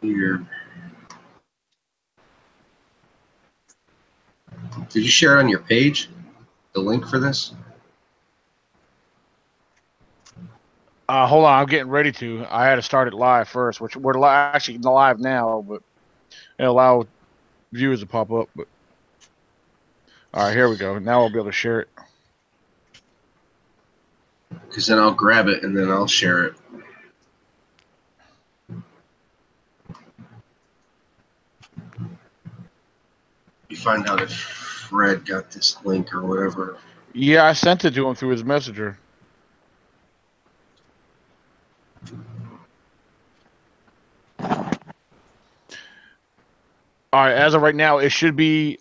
Here. Did you share it on your page? The link for this? Hold on, I'm getting ready to. I had to start it live first, which we're actually live now, but it'll allow viewers to pop up. But all right, here we go. Now I'll be able to share it. Because then I'll grab it and then I'll share it. You find out if Fred got this link or whatever. Yeah, I sent it to him through his messenger. All right, as of right now, it should be.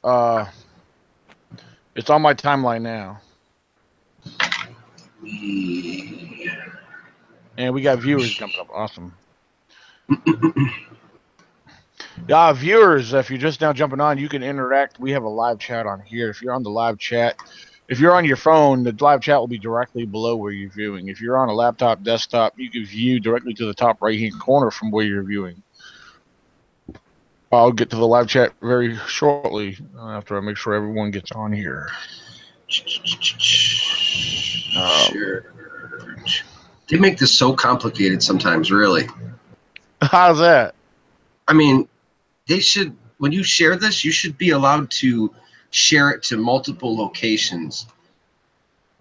It's on my timeline now. Yeah. And we got viewers jumping up. Awesome. Yeah, viewers, if you're just now jumping on, you can interact. We have a live chat on here. If you're on the live chat, if you're on your phone, the live chat will be directly below where you're viewing. If you're on a laptop, desktop, you can view directly to the top right-hand corner from where you're viewing. I'll get to the live chat very shortly after I make sure everyone gets on here. Sure. They make this so complicated sometimes, really. How's that? I mean, they should, when you share this, you should be allowed to share it to multiple locations.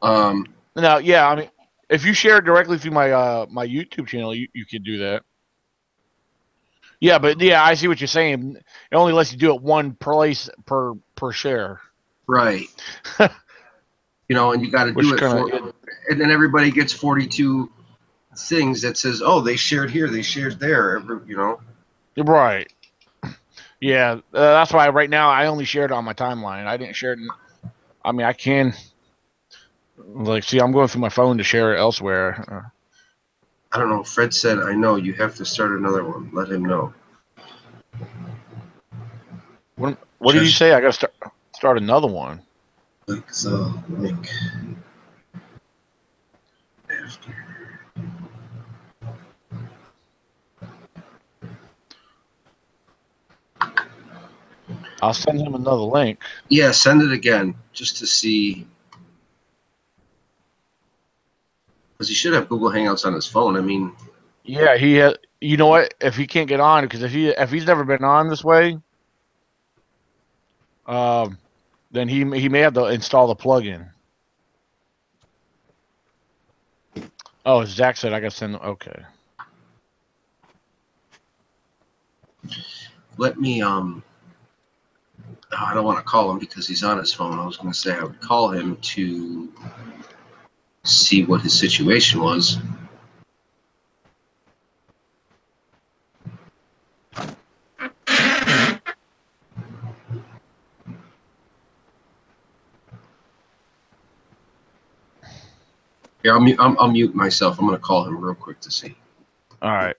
Now, yeah, I mean, if you share it directly through my my YouTube channel, you can do that. Yeah, but yeah, I see what you're saying. It only lets you do it one place per share. Right. You know, and you got to do it for, and then everybody gets 42 things that says, oh, they shared here, they shared there, you know. Right. Yeah, that's why right now I only shared it on my timeline. I didn't share it. I mean, I can, like, see, I'm going through my phone to share it elsewhere. I don't know. Fred said, I know, you have to start another one. Let him know. What did you say? I got to start another one. Like the link after. I'll send him another link. Yeah, send it again just to see. Because he should have Google Hangouts on his phone. I mean. Yeah, he has. You know what? If he can't get on, because if he's never been on this way, then he may have to install the plugin. Oh, Zach said I got to send. Okay. Let me I don't want to call him because he's on his phone. I was going to say I would call him to see what his situation was. Here, I'll mute myself. I'm going to call him real quick to see. All right.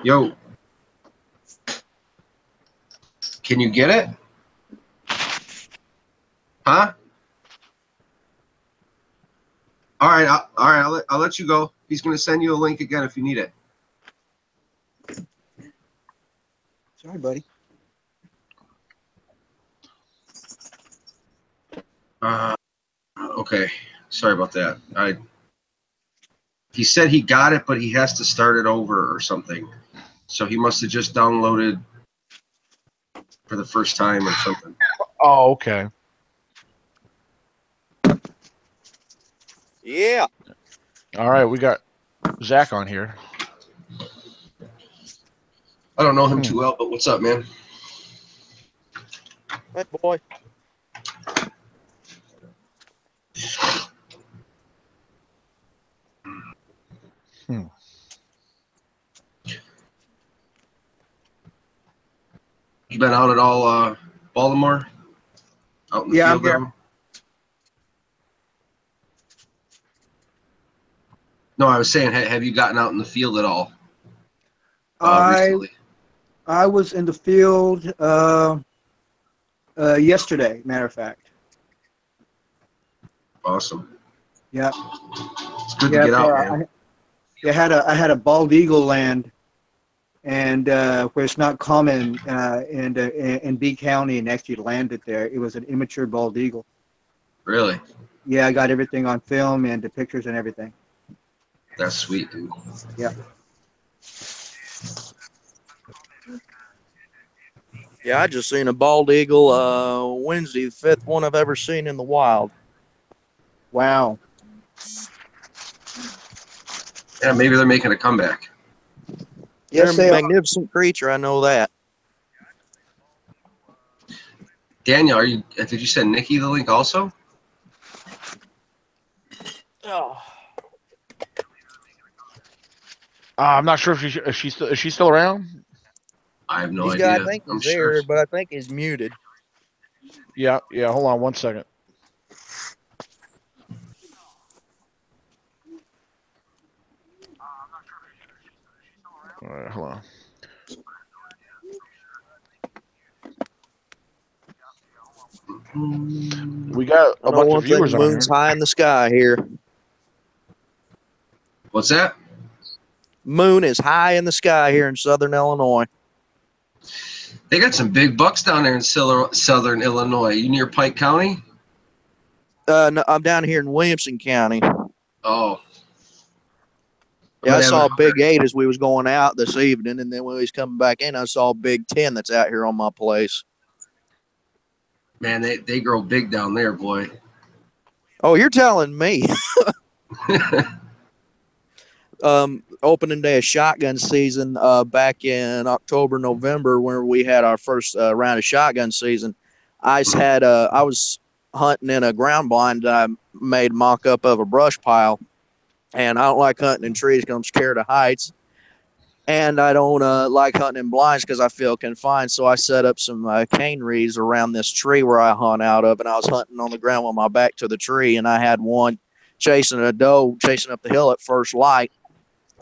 Yo. Can you get it? Huh? All right. I'll let you go. He's going to send you a link again if you need it. Sorry, buddy. Okay. Sorry about that. He said he got it, but he has to start it over or something. So he must have just downloaded for the first time or something. Oh, okay. Yeah. All right, we got Zach on here. I don't know him too well, but what's up, man? Hey, boy. You been out at all, Baltimore? Out in the field there? No, I was saying, have you gotten out in the field at all recently? I was in the field Yesterday, matter of fact. Awesome. Yeah. It's good to get out, man. I had a bald eagle land, and where it's not common in B County, and actually landed there. It was an immature bald eagle. Really? Yeah, I got everything on film and the pictures and everything. That's sweet, dude. Yeah. Yeah, I just seen a bald eagle Wednesday, the fifth one I've ever seen in the wild. Wow. Yeah, maybe they're making a comeback. Yes, They're they a are. magnificent creature, I know that. Daniel, did you send Nikki the link also? Oh. I'm not sure if is she still around? I have no I idea. think I'm he's sure. there, but I think he's muted. Yeah. Hold on 1 second. All right, hold on. We got I a know bunch of one thing, viewers the on moon's here. high in the sky here. What's that? Moon is high in the sky here in southern Illinois. They got some big bucks down there in southern Illinois. You near Pike County? No, I'm down here in Williamson County. Oh. Yeah, I But saw a big 8 as we was going out this evening, and then when we was coming back in, I saw a big 10 that's out here on my place. Man, they grow big down there, boy. Oh, you're telling me. Opening day of shotgun season back in October, November, when we had our first round of shotgun season, I was hunting in a ground blind that I made mock up of a brush pile, and I don't like hunting in trees because I'm scared of heights, and I don't like hunting in blinds because I feel confined. So I set up some cane reeds around this tree where I hunt out of, and I was hunting on the ground with my back to the tree, and I had one chasing a doe chasing up the hill at first light.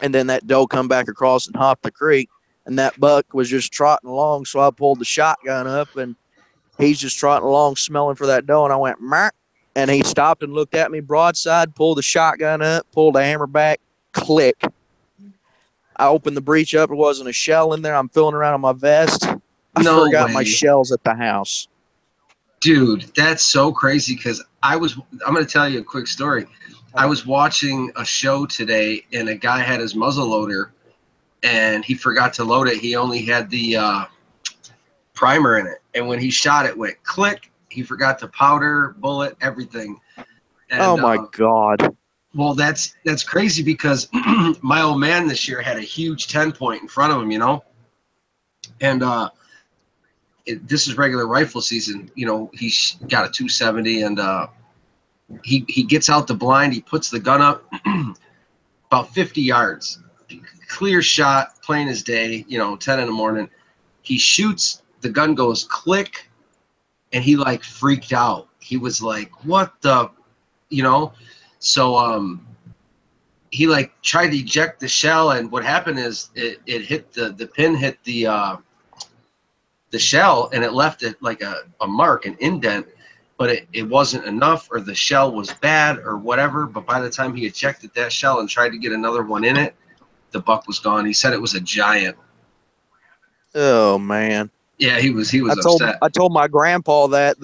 And then that doe come back across and hopped the creek, and that buck was just trotting along. So I pulled the shotgun up, and he's just trotting along, smelling for that doe. And I went, Mark, and he stopped and looked at me broadside, pulled the shotgun up, pulled the hammer back, click. I opened the breech up. There wasn't a shell in there. I'm feeling around on my vest. I forgot my shells at the house. Dude, that's so crazy because I'm going to tell you a quick story. I was watching a show today, and a guy had his muzzle loader, and he forgot to load it. He only had the primer in it, and when he shot it, went click. He forgot to powder, bullet, everything. And, oh my God! Well, that's crazy because my old man this year had a huge 10-point in front of him, and this is regular rifle season. He's got a 270, and he gets out the blind. He puts the gun up about 50 yards. Clear shot, plain as day, 10 in the morning. He shoots, the gun goes click, and he like freaked out. He was like, what the, So he like tried to eject the shell, and what happened is it hit the pin hit the shell, and it left it like a mark, an indent. But it wasn't enough, or the shell was bad, or whatever. But by the time he ejected that shell and tried to get another one in it, the buck was gone. He said it was a giant. Oh man! Yeah, he was upset. I told my grandpa that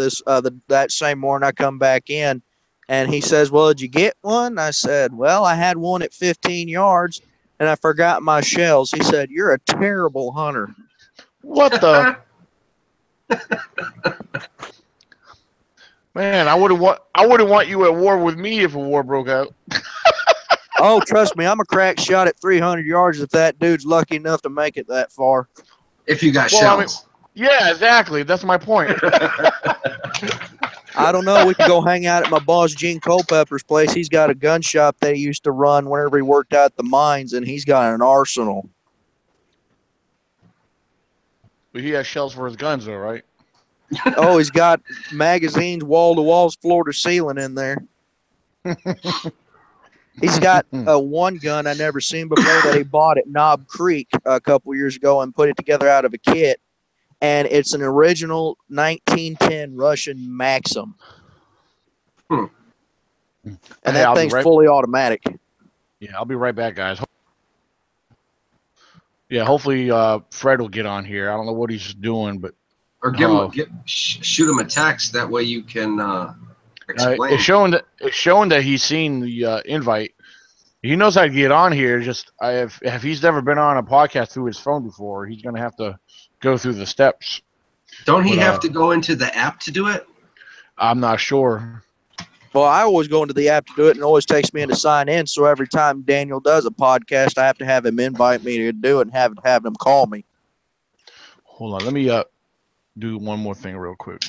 that same morning I come back in, and he says, "Well, did you get one?" I said, "Well, I had one at 15 yards, and I forgot my shells." He said, "You're a terrible hunter." What the? Man, I wouldn't want you at war with me if a war broke out. Oh, trust me, I'm a crack shot at 300 yards if that dude's lucky enough to make it that far. If you got Well, shells. Yeah, exactly. That's my point. I don't know. We could go hang out at my boss Gene Culpepper's place. He's got a gun shop that he used to run whenever he worked out at the mines, and he's got an arsenal. But he has shells for his guns, though, right? Oh, he's got magazines wall to walls, floor to ceiling in there. He's got one gun I never seen before that he bought at Knob Creek a couple years ago and put it together out of a kit. and it's an original 1910 Russian Maxim. Hmm. And Hey, that I'll be thing's right- fully automatic. Yeah, I'll be right back, guys. Yeah, hopefully Fred will get on here. I don't know what he's doing, but Or shoot him a text. That way you can explain. it's showing that he's seen the invite. He knows how to get on here. Just if he's never been on a podcast through his phone before, he's gonna have to go through the steps. Don't he have to go into the app to do it? I'm not sure. Well, I always go into the app to do it, and it always takes me in to sign in. So every time Daniel does a podcast, I have to have him invite me to do it and have him call me. Hold on, let me do one more thing real quick.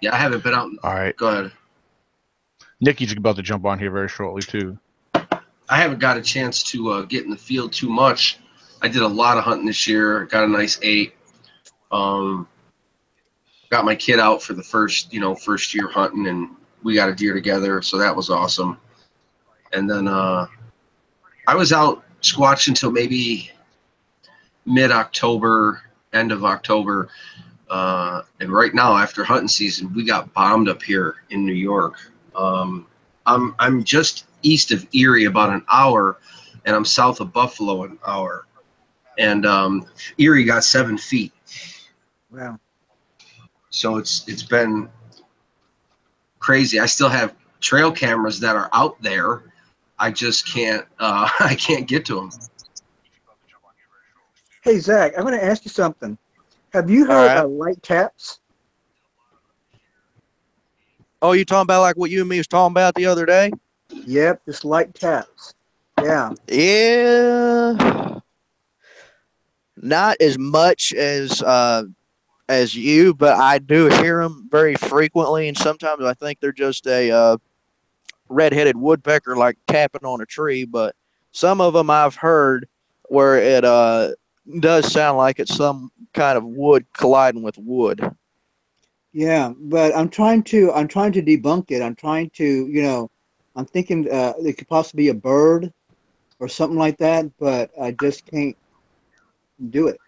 Yeah, I haven't been out. All right, Go ahead. Nikki's about to jump on here very shortly too. I haven't got a chance to get in the field too much. I did a lot of hunting this year. Got a nice 8. Got my kid out for the first year hunting, and we got a deer together, so that was awesome. And then I was out squatching until maybe mid-October, end of October. And right now, after hunting season, we got bombed up here in New York. I'm just east of Erie about an hour, and I'm south of Buffalo an hour. And Erie got 7 feet. Wow. So it's been crazy. I still have trail cameras that are out there. I just can't I can't get to them. Hey, Zach, I'm going to ask you something. Have you heard of light taps? Oh, you talking about like what you and me was talking about the other day? Yep, just light taps. Yeah. Yeah. Not as much as you, but I do hear them very frequently, and sometimes I think they're just a red-headed woodpecker like tapping on a tree. But some of them I've heard where it does sound like it's some kind of wood colliding with wood. Yeah, but I'm trying to debunk it. I'm trying to, I'm thinking it could possibly be a bird or something like that, but I just can't do it.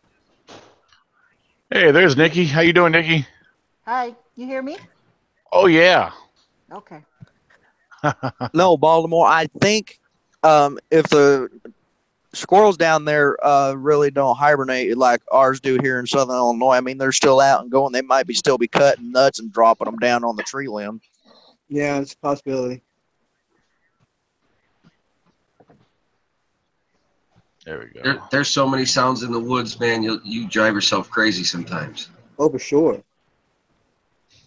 Hey, there's Nikki. How you doing, Nikki? Hi, you hear me? Oh yeah. Okay. No, Baltimore. I think if the squirrels down there really don't hibernate like ours do here in Southern Illinois, I mean, they're still out and going. They might still be cutting nuts and dropping them down on the tree limb. Yeah, it's a possibility. There we go. There's so many sounds in the woods, man. You drive yourself crazy sometimes. Oh, for sure.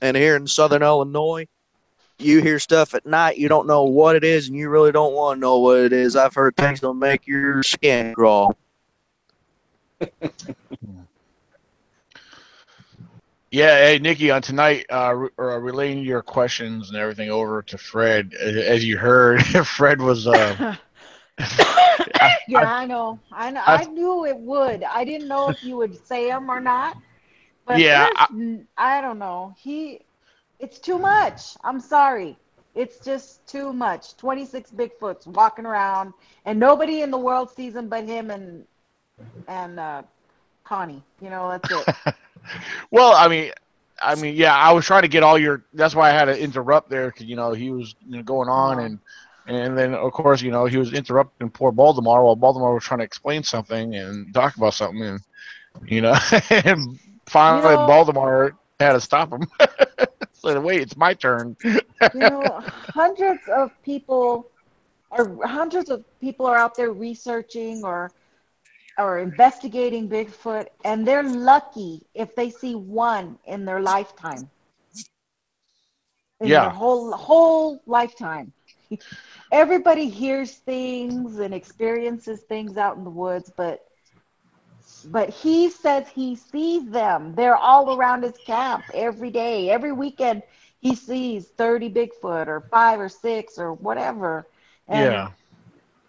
And here in Southern Illinois, you hear stuff at night, you don't know what it is, and you really don't want to know what it is. I've heard things that'll make your skin crawl. Yeah, hey Nikki, on tonight, relaying your questions and everything over to Fred. As you heard, Fred was. I know. I knew it would. I didn't know if you would say them or not. But Yeah, I don't know. It's too much. I'm sorry. It's just too much. 26 Bigfoots walking around, and nobody in the world sees them but him and Connie. That's it. Well, I mean, yeah, I was trying to get all your. That's why I had to interrupt there because he was going on and then of course he was interrupting poor Baltimore while Baltimore was trying to explain something and talk about something and and finally Baltimore had to stop him. So wait, it's my turn. Hundreds of people are out there researching or investigating Bigfoot, and they're lucky if they see one in their lifetime. Their whole lifetime. Everybody hears things and experiences things out in the woods, but he says he sees them. They're all around his camp every day. Every weekend he sees 30 Bigfoot or 5 or 6 or whatever. And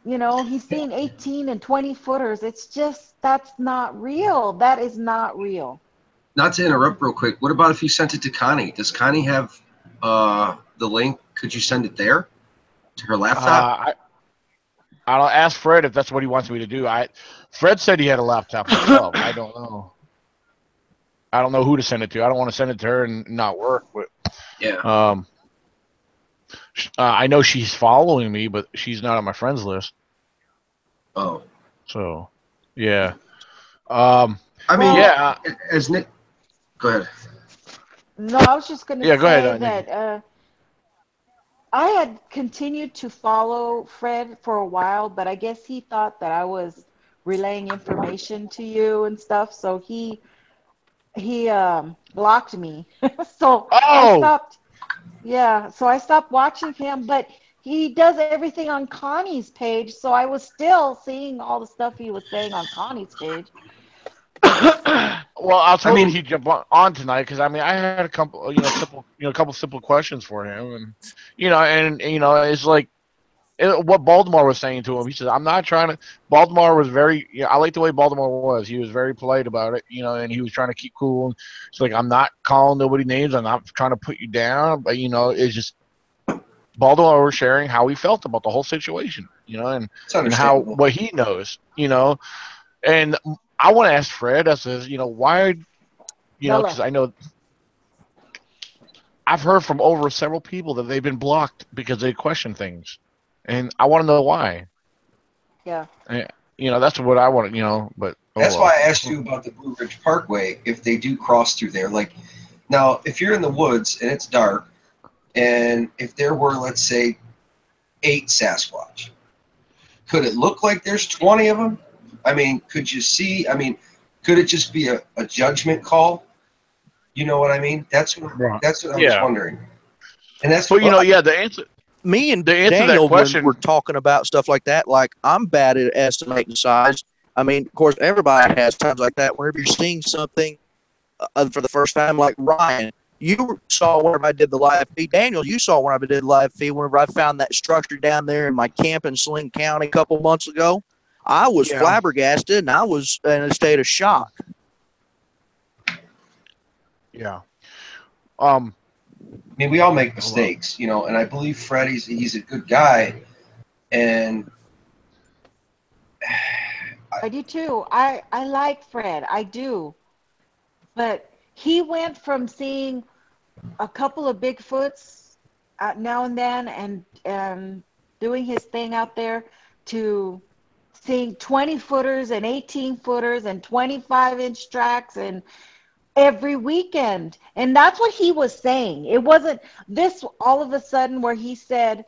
he's seeing 18 and 20 footers. It's just, that's not real. That is not real. Not to interrupt real quick, what about if you sent it to Connie? Does Connie have the link? Could you send it there to her laptop? I'll ask Fred if that's what he wants me to do. Fred said he had a laptop himself. I don't know. I don't know who to send it to. I don't want to send it to her and not work. But Yeah. I know she's following me, but she's not on my friends list. Oh. So, yeah. I mean, yeah. As Nick, go ahead. No, I was just going to Yeah, go say ahead, Nikki. that I had continued to follow Fred for a while, but I guess he thought that I was relaying information to you and stuff, so he blocked me. So I Oh, stopped. Yeah, so I stopped watching him, but he does everything on Connie's page, so I was still seeing all the stuff he was saying on Connie's page. well, I I told him mean, he'd jump on tonight because I mean I had a couple, a couple simple questions for him, and it's like what Baltimore was saying to him. He said, "I'm not trying to." Baltimore was very. I like the way Baltimore was. He was very polite about it, and he was trying to keep cool. And it's like I'm not calling nobody names. I'm not trying to put you down, but it's just Baltimore was sharing how he felt about the whole situation, it's and how understandable. what he knows, and I want to ask Fred. I says, why, because Bella. I know I've heard from over several people that they've been blocked because they question things, and I want to know why. Yeah. That's what I want. But oh That's why well. I asked you about the Blue Ridge Parkway, if they do cross through there. Like, now, if you're in the woods and it's dark, and if there were, let's say, 8 Sasquatch, could it look like there's 20 of them? I mean, could you see? I mean, could it just be a judgment call? You know what I mean? That's what Right. I was Yeah. wondering. And that's But well, yeah, the answer Me and to that Daniel, when question. we're talking about stuff like that, like I'm bad at estimating size. I mean, of course, everybody has times like that. Whenever you're seeing something for the first time, like Ryan, you saw whenever I did the live feed. Daniel, you saw whenever I did the live feed, whenever I found that structure down there in my camp in Sling County a couple months ago. I was Yeah. flabbergasted and I was in a state of shock. Yeah. I mean, we all make mistakes, and I believe Fred, he's a good guy, and I do too. I like Fred. I do. But he went from seeing a couple of Bigfoots now and then and doing his thing out there to seeing 20 footers and 18 footers and 25-inch tracks and every weekend. And that's what he was saying. It wasn't this all of a sudden where he said,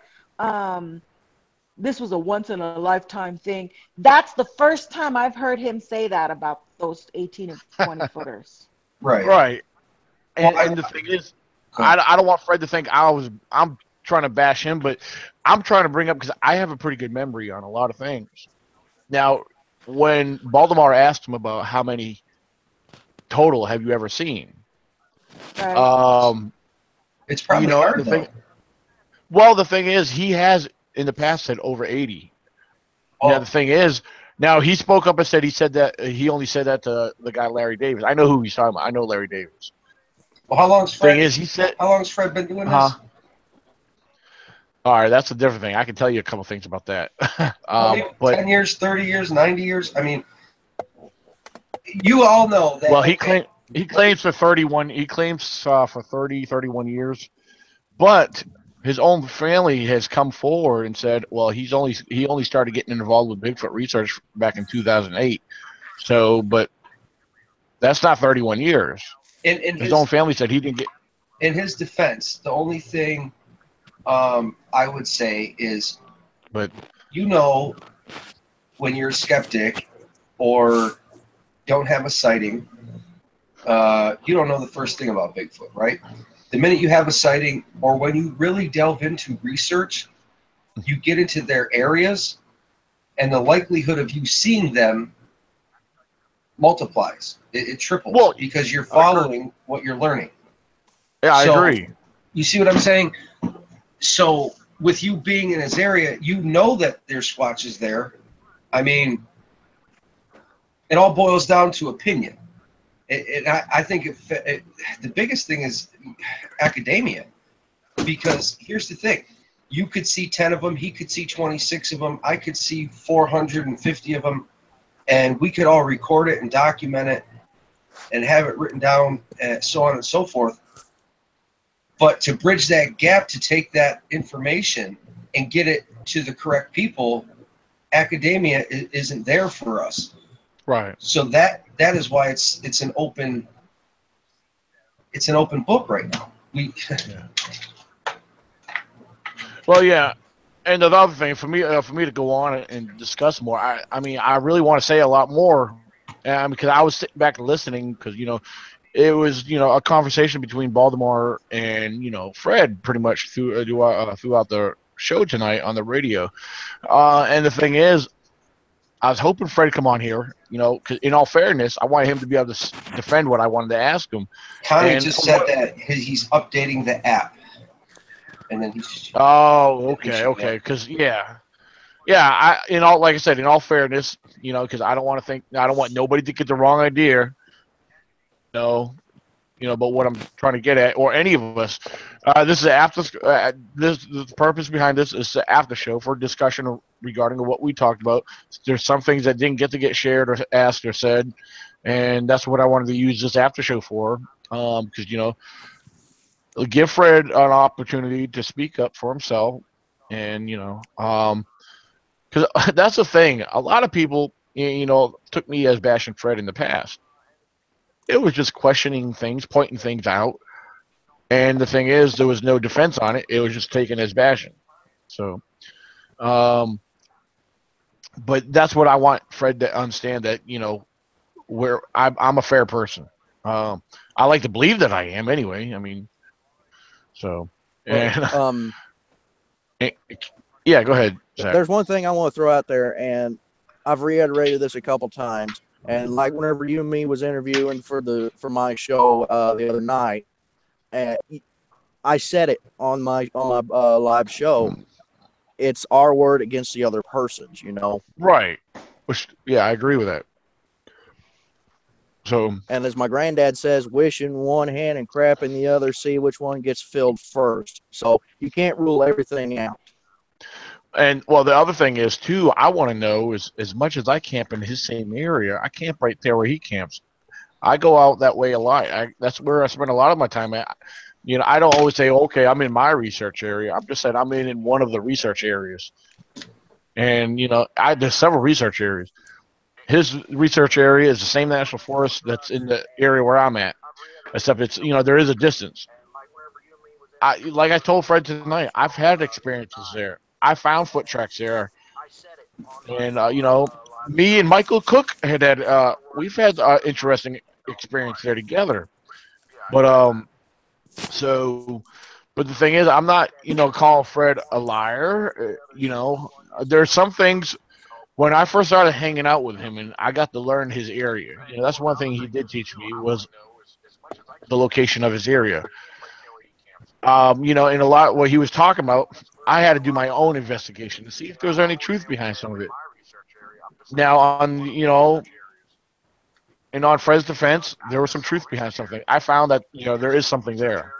this was a once in a lifetime thing. That's the first time I've heard him say that about those 18 and 20 footers. right. Right. Well, And the thing is, I don't want Fred to think I'm trying to bash him, but I'm trying to bring up because I have a pretty good memory on a lot of things. Now, when Baltimore asked him about how many total have you ever seen, Right. it's probably hard the though. thing. Well, the thing is, he has in the past said over 80. Now Oh, the thing is, now he spoke up and said he only said that to the guy Larry Davis. I know who he's talking about. I know Larry Davis. well, how long's Thing Fred? is, he said, How long's Fred been doing huh? this? All right, that's a different thing. I can tell you a couple things about that. But 10 years, 30 years, 90 years. I mean, you all know that. well, Okay, he claims for 31. He claims for 31 years, but his own family has come forward and said, well, he only started getting involved with Bigfoot research back in 2008. So, but that's not 31 years. in His own family said he didn't get. in his defense, the only thing I would say is, But when you're a skeptic or don't have a sighting, you don't know the first thing about Bigfoot, right? The minute you have a sighting, or when you really delve into research, you get into their areas, and the likelihood of you seeing them multiplies. It triples because you're following what you're learning. Yeah, I agree. You see what I'm saying? So with you being in his area, you know that there's squatches there. I mean, it all boils down to opinion. I think the biggest thing is academia, because here's the thing: You could see 10 of them. He could see 26 of them. I could see 450 of them. And we could all record it and document it and have it written down and so on and so forth. But to bridge that gap, to take that information and get it to the correct people, academia isn't there for us. Right. So that is why it's an open book right now. Yeah. Well, yeah. And the other thing for me to go on and discuss more, I mean, I really want to say a lot more, because I was sitting back and listening, because it was a conversation between Baltimore and Fred pretty much throughout the show tonight on the radio, and the thing is, I was hoping Fred would come on here, because in all fairness, I wanted him to be able to defend what I wanted to ask him. Connie just said that he's updating the app. And then he's. Oh, okay. Because like I said, in all fairness, because I don't want nobody to get the wrong idea. But what I'm trying to get at, or any of us, this is after. The purpose behind this is the after show for discussion regarding what we talked about. There's some things that didn't get shared or asked or said, and that's what I wanted to use this after show for. Because give Fred an opportunity to speak up for himself, and because that's the thing. A lot of people, took me as bashing Fred in the past. It was just questioning things, pointing things out, and the thing is, there was no defense on it. It was just taken as bashing. So, but that's what I want Fred to understand, that where I'm a fair person. I like to believe that I am, anyway. I mean. So, and yeah, go ahead, Zach. There's one thing I want to throw out there, and I've reiterated this a couple times. And like whenever you and me was interviewing for my show the other night, and I said it on my live show. It's our word against the other person's, Right. Which, yeah, I agree with that. So, and as my granddad says, wish in one hand and crap in the other, see which one gets filled first. So you can't rule everything out. And well, the other thing is too, I want to know is, as much as I camp in his same area, I camp right there where he camps. I go out that way a lot. That's where I spend a lot of my time at. I don't always say, okay, I'm in my research area. I'm just saying I'm in one of the research areas. And there's several research areas. His research area is the same national forest that's in the area where I'm at, except it's there is a distance. Like I told Fred tonight, I've had experiences there. I found foot tracks there, and me and Michael Cook we've had interesting experience there together. But but the thing is, I'm not calling Fred a liar. There's some things. When I first started hanging out with him and I got to learn his area, that's one thing he did teach me, was the location of his area. In a lot of what he was talking about, I had to do my own investigation to see if there was any truth behind some of it. Now, and on Fred's defense, there was some truth behind something. I found that there is something there.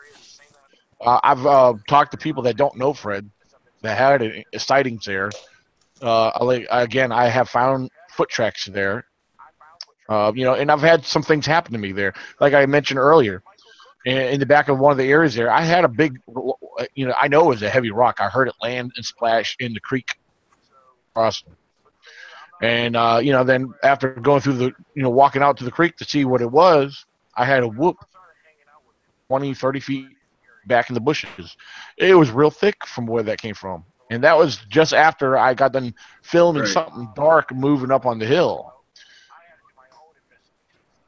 I've talked to people that don't know Fred that had sightings there. I have found foot tracks there. And I've had some things happen to me there. Like I mentioned earlier, in the back of one of the areas there, I had a big, I know it was a heavy rock. I heard it land and splash in the creek crossing. And, then after going through the, walking out to the creek to see what it was, I had a whoop 20, 30 feet back in the bushes. It was real thick from where that came from. And that was just after I got done filming something dark moving up on the hill.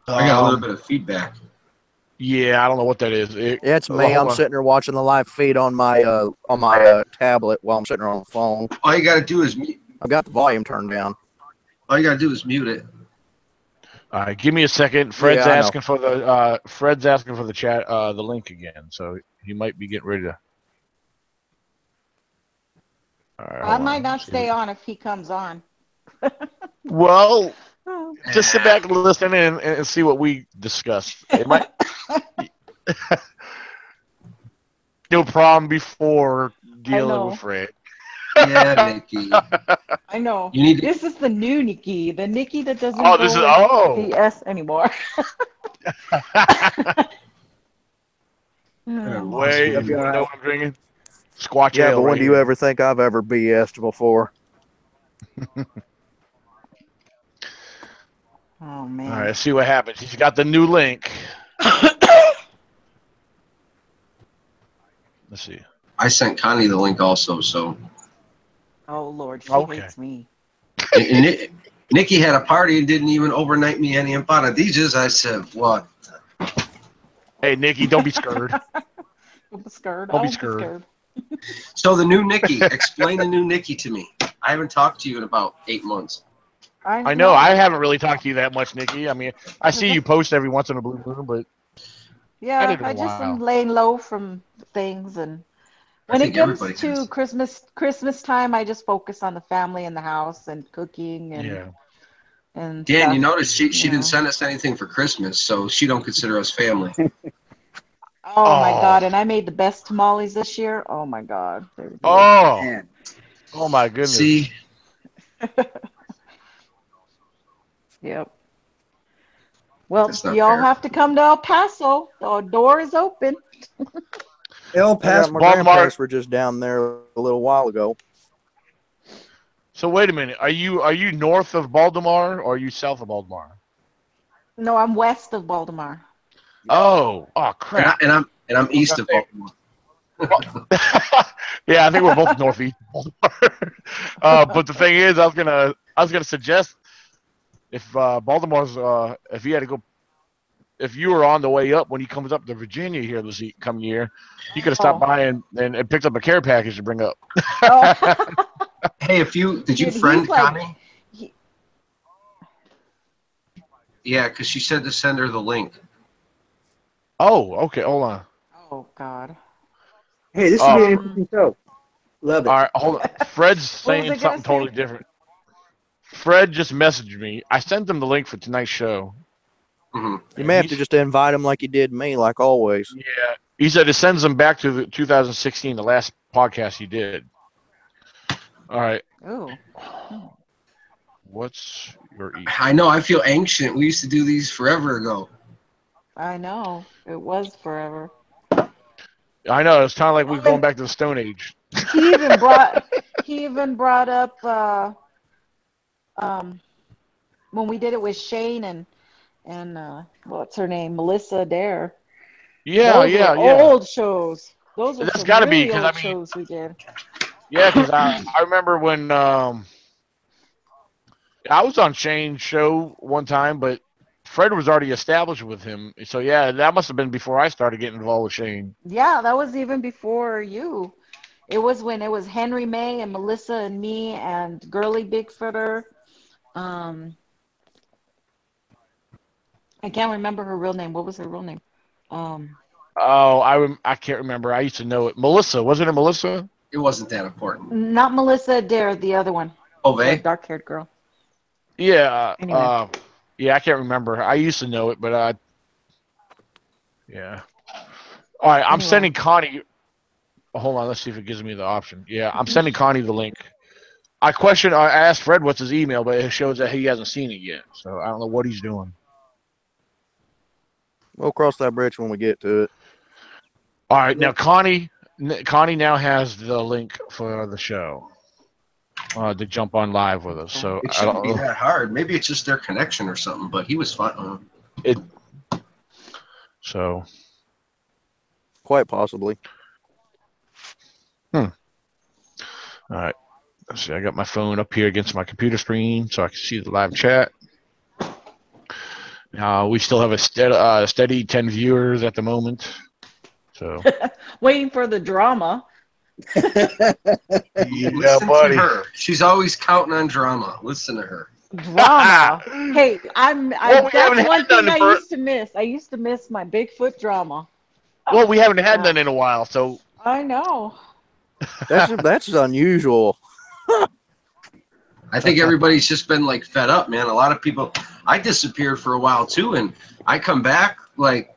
I got a little bit of feedback. Yeah, I don't know what that is. It's me. I'm sitting there watching the live feed on my tablet while I'm sitting there on the phone. All you got to do is mute. I've got the volume turned down. All you got to do is mute it. All right, give me a second. Fred's asking for the chat, the link again. So he might be getting ready to. Right, I might not stay on if he comes on. Well, just sit back and listen and see what we discussed. It might no problem before dealing know. with Fred. Yeah, Nikki. I know. You need to. This is the new Nikki, the Nikki that doesn't Oh, go this is with the S anymore. Wait, if you want to know what I'm drinking, Squatch Yeah, Ale but when right do you here. ever think I've ever BS'd before? Oh All man. right, let's see what happens. He's got the new link. Let's see. I sent Connie the link also, so. Oh Lord, she Okay. hates me. And Nikki had a party and didn't even overnight me any empanadillas. I said, what? Hey, Nikki, don't be scared. Don't be scared. Don't I be won't be scared. scared. So the new Nikki, explain the new Nikki to me. I haven't talked to you in about 8 months. I know I haven't really talked to you that much, Nikki. I mean, I see you post every once in a blue moon, but Yeah, I did I a just am while. laying low from things, and I when it think comes everybody to has. Christmas time, I just focus on the family and the house and cooking Yeah. and Dan, you stuff. noticed she You didn't know. send us anything for Christmas, so she don't consider us family. Oh my God! Oh. And I made the best tamales this year. Oh my God, they're good. Oh. Man. Oh my goodness. See, Yep. Well, that's not y'all fair. have to come to El Paso. The door is open. El I got Paso. my Baltimore. grandparents were just down there a little while ago. So wait a minute. Are you north of Baltimore or are you south of Baltimore? No, I'm west of Baltimore. Oh. Oh And, crap. I'm I was east gonna of say. Baltimore. Yeah, I think we're both northeast Baltimore. But the thing is, I was gonna suggest if Baltimore's if you had to go if you were on the way up when he comes up to Virginia here this coming year, you could have stopped Oh, by and picked up a care package to bring up. oh. Hey, did you Dude, friend he's like, Connie? he, Yeah, because she said to send her the link. Oh, okay, hold on. oh God. Hey, this will be an Um, interesting show. Love All it. right, hold on. Fred's what was saying I gonna something totally say? different. Fred just messaged me. I sent him the link for tonight's show. Hmm. You may have to just invite them like you did me, like always. Yeah. He said it sends them back to the 2016, the last podcast he did. All right. Oh, What's your email? I know. I feel ancient. We used to do these forever ago. I know. It was forever. I know it's kind of like we're Oh, going and back to the Stone Age. he even brought up um when we did it with Shane and what's her name, Melissa Dare. Yeah, Those were yeah, yeah. old shows. Those are That's some got to be really because I old mean, shows we did. yeah, because I remember when I was on Shane's show one time, but Fred was already established with him. So yeah, that must have been before I started getting involved with Shane. Yeah, that was even before you. It was when it was Henry May and Melissa and me and Girly Bigfooter. Um, I can't remember her real name. What was her real name? Um, Oh, I can't remember. I used to know it. Melissa, wasn't it Melissa? It wasn't that important. not Melissa Dare, the other one, the Ove? dark-haired girl. Yeah. Anyway, Yeah, I can't remember. I used to know it, but yeah. All right, I'm anyway. sending Connie. Hold on, let's see if it gives me the option. Yeah, I'm sending Connie the link. I asked Fred what's his email, but it shows that he hasn't seen it yet. So I don't know what he's doing. We'll cross that bridge when we get to it. All right, now Connie now has the link for the show to jump on live with us. So It I don't shouldn't be know. that hard. Maybe it's just their connection or something, but he was fine. So Quite possibly. all right. Let's see. I got my phone up here against my computer screen so I can see the live chat. We still have a steady 10 viewers at the moment. So Waiting for the drama. yeah, Listen buddy. to her. She's always counting on drama. Listen to her. Drama. Hey, Well, we haven't that's had one thing none I for. used to miss. I used to miss my Bigfoot drama. Well, we haven't had Yeah, none in a while, so I know. That's unusual. I think everybody's just been like fed up, man. A lot of people. I disappeared for a while too, and I come back like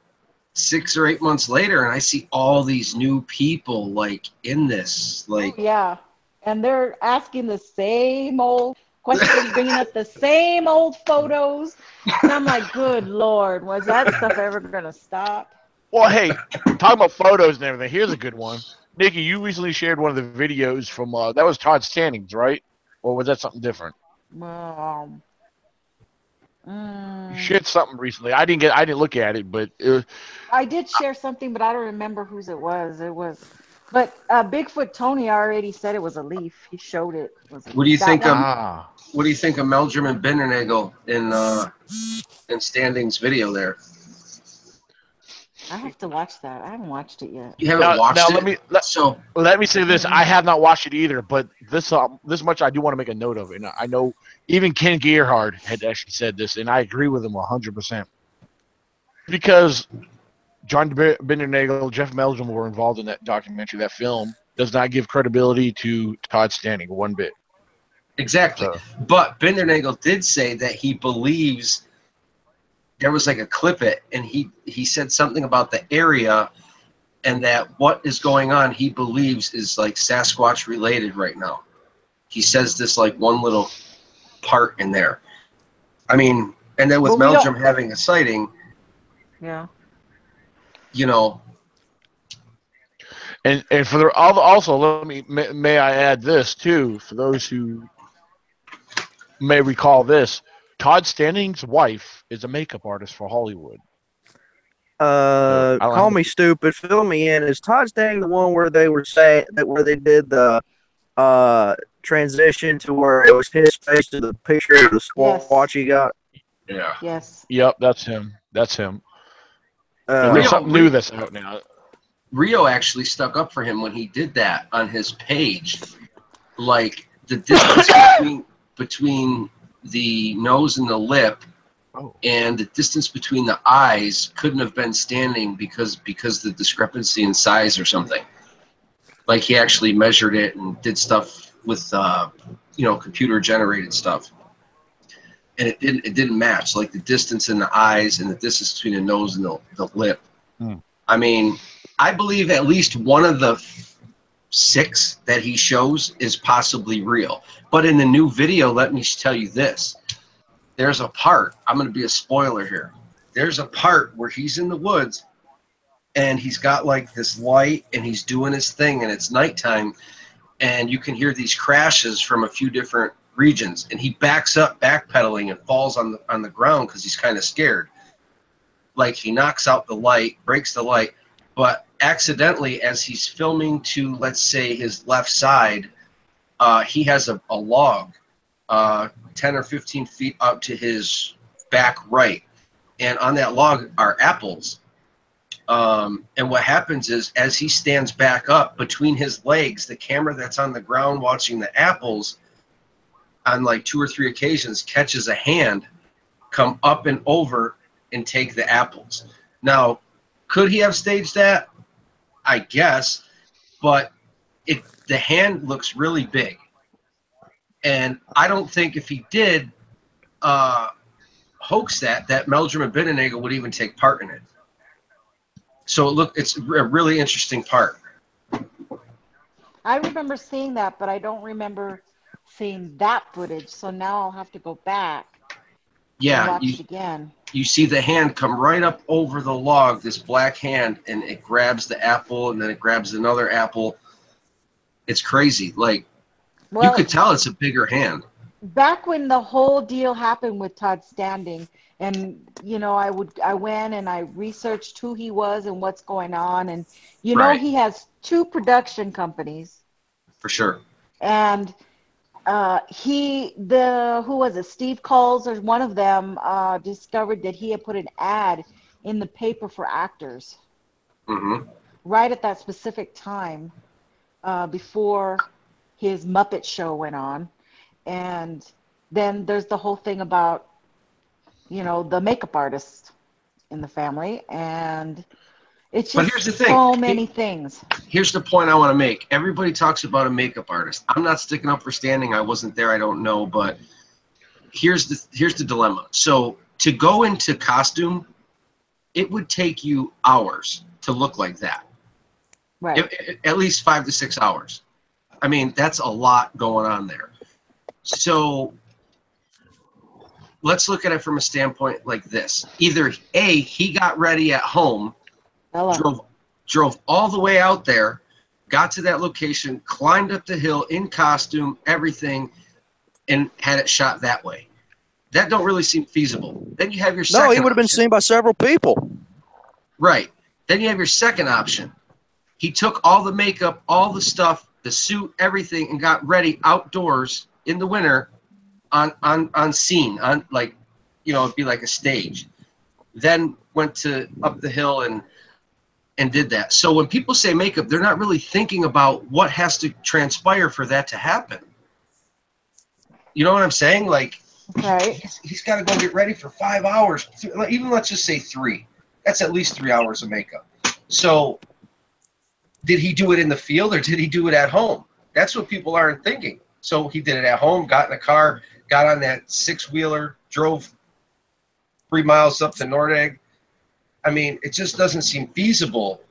6 or 8 months later, and I see all these new people like in this, like Oh, yeah. And they're asking the same old questions, bringing up the same old photos. And I'm like, good Lord, was that stuff ever going to stop? Well, hey, talking about photos and everything, here's a good one. Nikki, you recently shared one of the videos from that was Todd Standings, right? Or was that something different? Um, You mm, shared something recently. I didn't look at it, but it was, I did share something, but I don't remember whose it was. But Bigfoot Tony already said it was a leaf. He showed it was a what do leaf. you That think of one, what do you think of Meldrum and Bindernagel in Standing's video there? I have to watch that. I haven't watched it yet. You haven't now watched let it? me So let me say this: I Mm-mm. have not watched it either, but this much I do want to make a note of, and I know even Ken Gerhard had actually said this, and I agree with him 100%. Because John Bindernagel, Jeff Meldrum were involved in that documentary, that film does not give credibility to Todd Standing one bit. exactly. So But Bindernagel did say that he believes there was like a clip it, and he said something about the area, and that what is going on he believes is like Sasquatch related right now. He says this like one little part in there. I mean, and then with But we don't. Meldrum having a sighting, Yeah. you know, and for the also let me may I add this too for those who may recall this. Todd Standing's wife is a makeup artist for Hollywood. So I don't know how Call much. me stupid. Fill me in. Is Todd Stang the one where they were saying that where they did the uh transition to where it was his face to the picture of the Yes. Squatch he got? yeah. Yes. Yep, that's him. That's him. And there's Uh, Rio something new that's out now. Rio actually stuck up for him when he did that on his page. Like the distance between the nose and the lip Oh. and the distance between the eyes couldn't have been Standing because the discrepancy in size or something. Like he actually measured it and did stuff with computer generated stuff, and it didn't match, like the distance in the eyes and the distance between the nose and the lip. Hmm. I mean, I believe at least one of the 6 that he shows is possibly real. But in the new video, let me tell you this. There's a part, I'm going to be a spoiler here. There's a part where he's in the woods and he's got like this light and he's doing his thing and it's nighttime and you can hear these crashes from a few different regions and he backs up backpedaling and falls on the ground because he's kind of scared. Like he knocks out the light, breaks the light, but accidentally as he's filming to, let's say, his left side, he has a log 10 or 15 feet up to his back right. And on that log are apples. And what happens is as he stands back up between his legs, the camera that's on the ground watching the apples on like 2 or 3 occasions catches a hand come up and over and take the apples. Now, could he have staged that? I guess, but the hand looks really big. And I don't think if he did hoax that Meldrum and Bindernagel would even take part in it. So it's a really interesting part. I remember seeing that, but I don't remember seeing that footage. So now I'll have to go back and Yeah, watch it again. you see the hand come right up over the log, this black hand, and it grabs the apple, and then it grabs another apple. It's crazy. Like, you Well, could tell it's a bigger hand. back when the whole deal happened with Todd Standing, and I went and I researched who he was and what's going on, and Right, he has 2 production companies, for sure. and who was it, Steve Coles or one of them discovered that he had put an ad in the paper for actors Mm-hmm. right at that specific time before his Muppet show went on. And then there's the whole thing about the makeup artist in the family, and it's But here's the just thing. so many things. Here's the point I want to make. Everybody talks about a makeup artist. I'm not sticking up for Standing. I wasn't there. I don't know. But here's the dilemma. So to go into costume it would take you hours to look like that. Right. At least 5 to 6 hours. I mean, that's a lot going on there. So let's look at it from a standpoint like this. Either A, he got ready at home, Ella. drove all the way out there, got to that location, climbed up the hill in costume, everything, and had it shot that way. That don't really seem feasible. Then you have your second No, he would have been option. seen by several people. Right. Then you have your second option. He took all the makeup, all the stuff, the suit, everything, and got ready outdoors in the winter on scene, on like, you know, it'd be like a stage. Then went to up the hill and did that. So when people say makeup, they're not really thinking about what has to transpire for that to happen. You know what I'm saying? Like, Right. he's got to go get ready for 5 hours. Even let's just say 3. That's at least 3 hours of makeup. So did he do it in the field or did he do it at home? That's what people aren't thinking. So he did it at home, got in a car, got on that 6-wheeler, drove 3 miles up to Nordegg. I mean, it just doesn't seem feasible.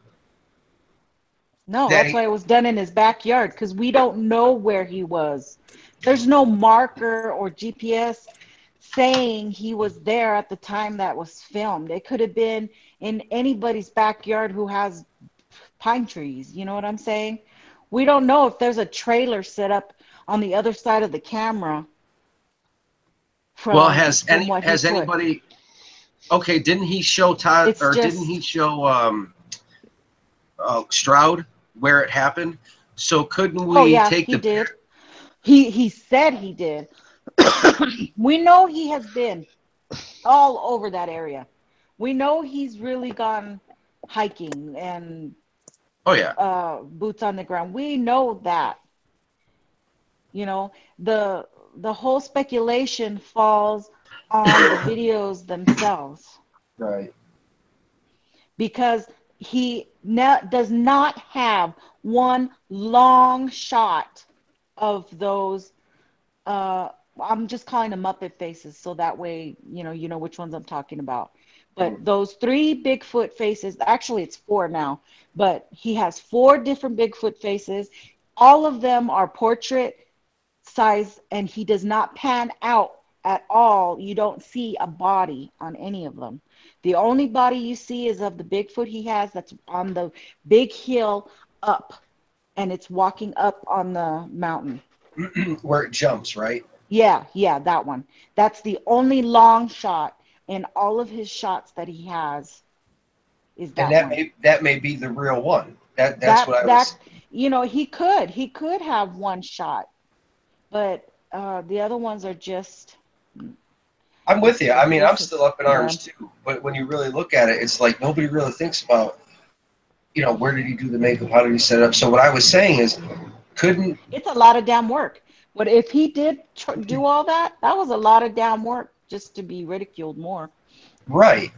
No, that's why it was done in his backyard, because we don't know where he was. There's no marker or GPS saying he was there at the time that was filmed. It could have been in anybody's backyard who has pine trees. You know what I'm saying? We don't know if there's a trailer set up on the other side of the camera. Well, has anybody? Okay, didn't he show Todd, or didn't he show Stroud where it happened? So couldn't we take he did. He said he did. We know he has been all over that area. We know he's really gone hiking and boots on the ground. We know that. You know, the whole speculation falls on the videos themselves. Right. Because he does not have one long shot of those I'm just calling them Muppet faces, so that way you know which ones I'm talking about. But those 3 Bigfoot faces, actually it's 4 now, but he has 4 different Bigfoot faces. All of them are portrait size, and he does not pan out at all. You don't see a body on any of them. The only body you see is of the Bigfoot he has that's on the big hill up, and it's walking up on the mountain. Where it jumps, right? Yeah, that one. That's the only long shot in all of his shots that he has. Is that and that may be the real one. That's what I was. You know, he could have one shot, but the other ones are just. I'm with you. I mean, I'm still up in arms too. But when you really look at it, it's like nobody really thinks about, you know, where did he do the makeup? How did he set it up? So what I was saying is, it's a lot of damn work. But if he did do all that, that was a lot of damn work just to be ridiculed more. Right.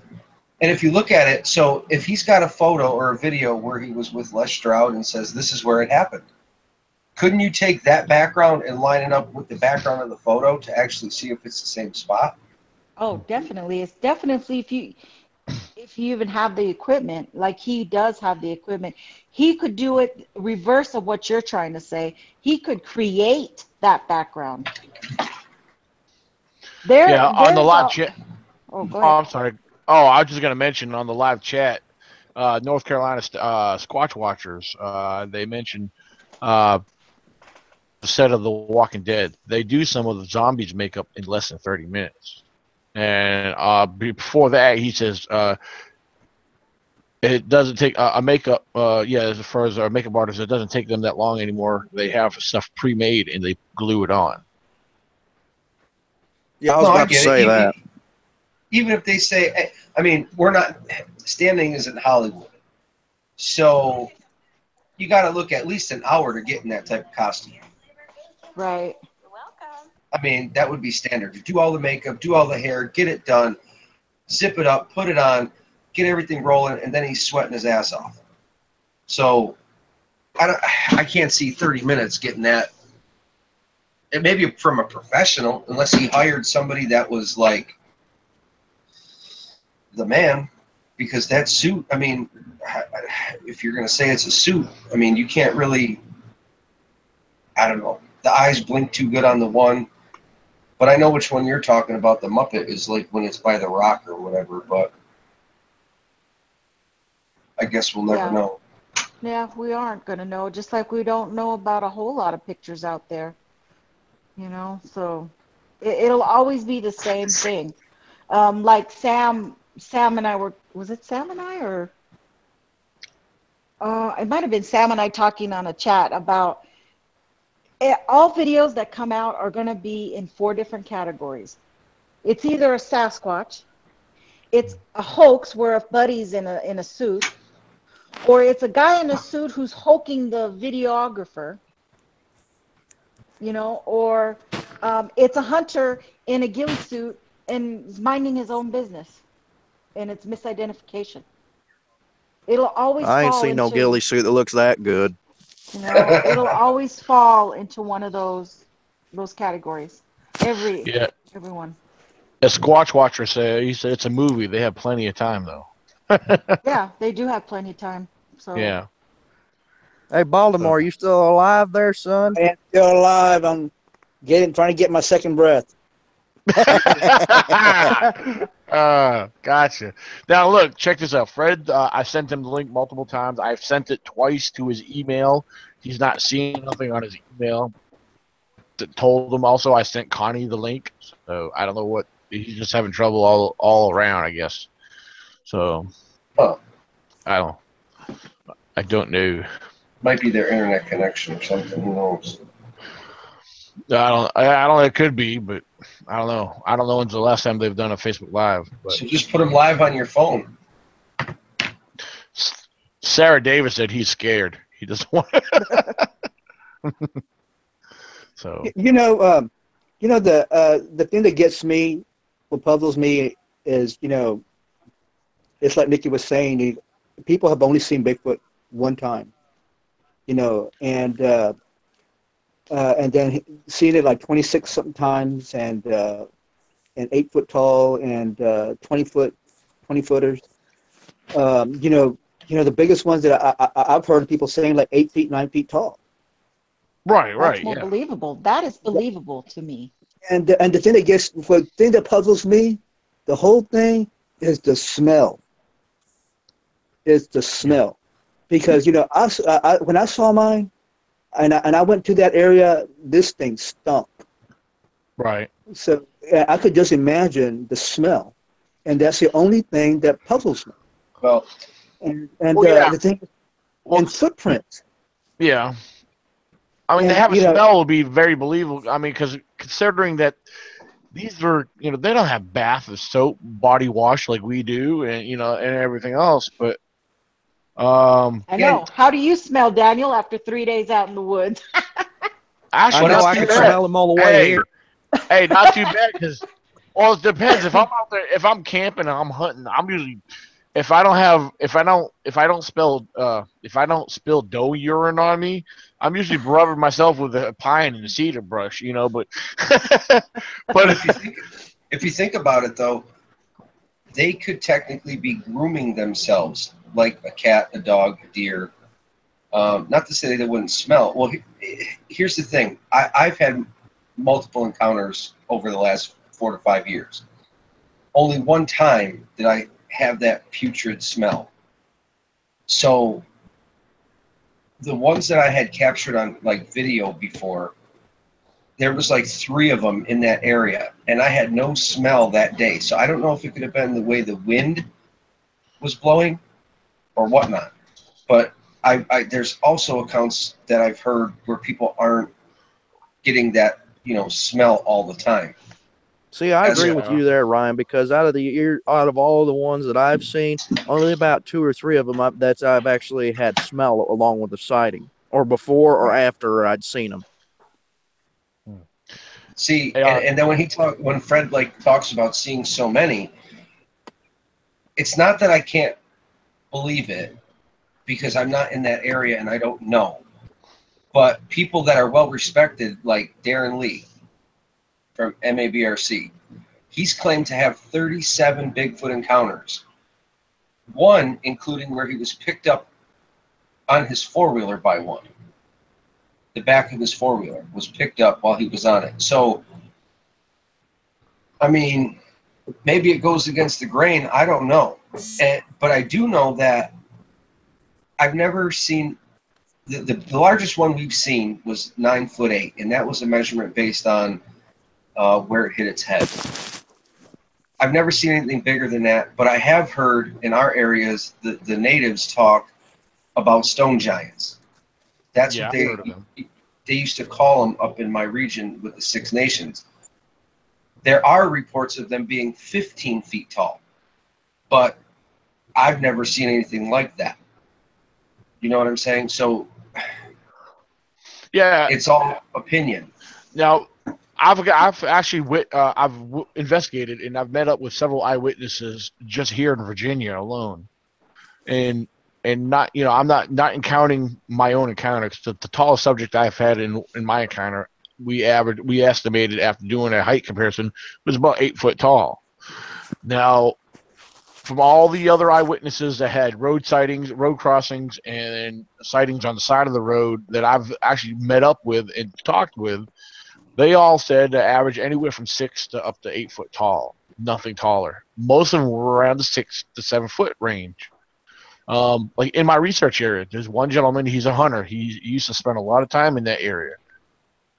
And if you look at it, so if he's got a photo or a video where he was with Les Stroud and says, this is where it happened, couldn't you take that background and line it up with the background of the photo to actually see if it's the same spot? Oh, definitely. It's definitely if you even have the equipment, like he does have the equipment, he could do it reverse of what you're trying to say. He could create that background. On the live chat. Oh, go ahead. I'm sorry. Oh, I was just going to mention on the live chat, North Carolina Squatch Watchers, they mentioned the set of The Walking Dead. They do some of the zombies makeup in less than 30 minutes. And before that, he says it doesn't take a makeup. As far as our makeup artists, it doesn't take them that long anymore. They have stuff pre-made and they glue it on. Yeah, I was about to say that. Even if they say, I mean, we're not standing isn't Hollywood, so you got to look at least an hour to get in that type of costume. Right. I mean, that would be standard. To do all the makeup, do all the hair, get it done, zip it up, put it on, get everything rolling, and then he's sweating his ass off. So I can't see 30 minutes getting that. It may be from a professional, unless he hired somebody that was like the man. because that suit, I mean, if you're going to say it's a suit, I mean, you can't really, I don't know. The eyes blink too good on the one, but I know which one you're talking about. The Muppet is like when it's by the rock or whatever, but I guess we'll never know. Yeah, we aren't going to know, just like we don't know about a whole lot of pictures out there, you know, so it'll always be the same thing. Like Sam and I were, was it Sam and I or it might have been Sam and I talking on a chat about all videos that come out are going to be in 4 different categories. It's either a Sasquatch, it's a hoax where a buddy's in a suit, or it's a guy in a suit who's hoaxing the videographer, you know, or it's a hunter in a ghillie suit and is minding his own business, and it's misidentification. It'll always I ain't fall seen no into, ghillie suit that looks that good. you know, it'll always fall into one of those categories. Yeah. Everyone. A Squatch Watcher said, he said it's a movie. They have plenty of time though. Yeah, they do have plenty of time. So Yeah. Hey, Baltimore, you still alive there, son? I am still alive. I'm trying to get my second breath. Gotcha. Now look, check this out. Fred, I sent him the link multiple times. I've sent it twice to his email. He's not seeing nothing on his email. Told him also I sent Connie the link. So I don't know what, he's just having trouble all around, I guess. So I don't know. Might be their internet connection or something. Who knows? I don't know. It could be, but I don't know. I don't know when's the last time they've done a Facebook Live. But So just put them live on your phone. Sarah Davis said he's scared. He doesn't want. So the thing that gets me, what puzzles me is, it's like Nikki was saying, people have only seen Bigfoot one time, and then seeing it like 26 something times and 8 foot tall and 20 footers. The biggest ones that I've heard people saying like 8 feet, 9 feet tall. Right, that's more believable. That is believable to me. And the thing that puzzles me, the whole thing is the smell. Is the smell, because I when I saw mine, and I went to that area, this thing stunk. Right. So I could just imagine the smell, and that's the only thing that puzzles me. Well, the thing, and footprints. Yeah. I mean, to have a smell would be very believable. I mean, because considering that these are, they don't have bath or soap, body wash like we do, and and everything else. But I know. How do you smell, Daniel, after 3 days out in the woods? Actually, I can smell them all the way here. Hey, not too bad, because it depends. If I'm out there, if I'm camping and I'm hunting, I'm usually, if I don't spill doe urine on me, I'm usually rubbing myself with a pine and a cedar brush, but if you think about it though, they could technically be grooming themselves like a cat, a dog, a deer. Not to say they wouldn't smell. Well, here's the thing. I've had multiple encounters over the last 4 to 5 years. Only one time did I have that putrid smell. So the ones that I had captured on like video before, there was like 3 of them in that area, and I had no smell that day. So I don't know if it could have been the way the wind was blowing or whatnot. But there's also accounts that I've heard where people aren't getting that smell all the time. See, I agree with you there, Ryan, because out of all the ones that I've seen, only about 2 or 3 of them I've actually had smell along with the sighting, or before or after I'd seen them. See, and then when Fred talks about seeing so many, it's not that I can't believe it, because I'm not in that area and I don't know. But people that are well respected, like Darren Lee from E.C.B.R.O, he's claimed to have 37 Bigfoot encounters. One, including where he was picked up on his four-wheeler by one. The back of his four-wheeler was picked up while he was on it. So, I mean, maybe it goes against the grain. I don't know. But I do know that I've never seen the largest one we've seen was 9'8", and that was a measurement based on where it hit its head. I've never seen anything bigger than that, but I have heard in our areas the natives talk about stone giants. That's what they used to call them up in my region with the Six Nations. There are reports of them being 15 feet tall, but I've never seen anything like that. You know what I'm saying? So, yeah, it's all opinion. Now, I've actually investigated, and I've met up with several eyewitnesses just here in Virginia alone, and not, you know, I'm not counting my own encounter. The tallest subject I've had in my encounter, we estimated after doing a height comparison, was about 8 foot tall. Now, from all the other eyewitnesses that had road sightings, road crossings, and sightings on the side of the road that I've actually met up with and talked with, they all said the average anywhere from 6 to up to 8 foot tall, nothing taller. Most of them were around the 6 to 7 foot range. Like in my research area, there's one gentleman, he's a hunter. He used to spend a lot of time in that area.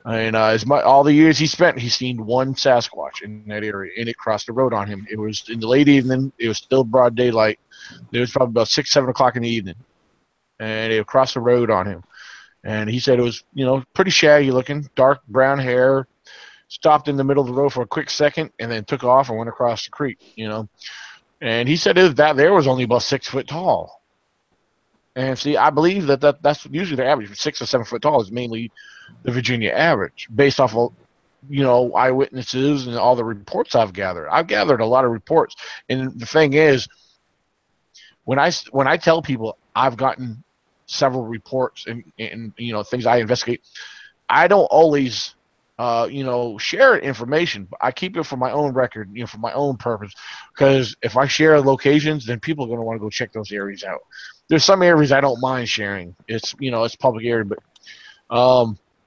And all the years he spent, he's seen one Sasquatch in that area, and it crossed the road on him. It was in the late evening. It was still broad daylight. It was probably about 6, 7 o'clock in the evening, and it crossed the road on him. And he said it was, you know, pretty shaggy looking, dark brown hair, stopped in the middle of the road for a quick second, and then took off and went across the creek, you know. And he said that there was only about 6 foot tall. And see, I believe that's usually the average. 6 or 7 foot tall is mainly the Virginia average, based off of, you know, eyewitnesses and all the reports I've gathered. I've gathered a lot of reports, and the thing is, when I tell people I've gotten several reports and you know, things I investigate, I don't always you know, share information, but I keep it for my own record, you know, for my own purpose. Because if I share locations, then people are going to want to go check those areas out. There's some areas I don't mind sharing. It's, you know, it's public area, but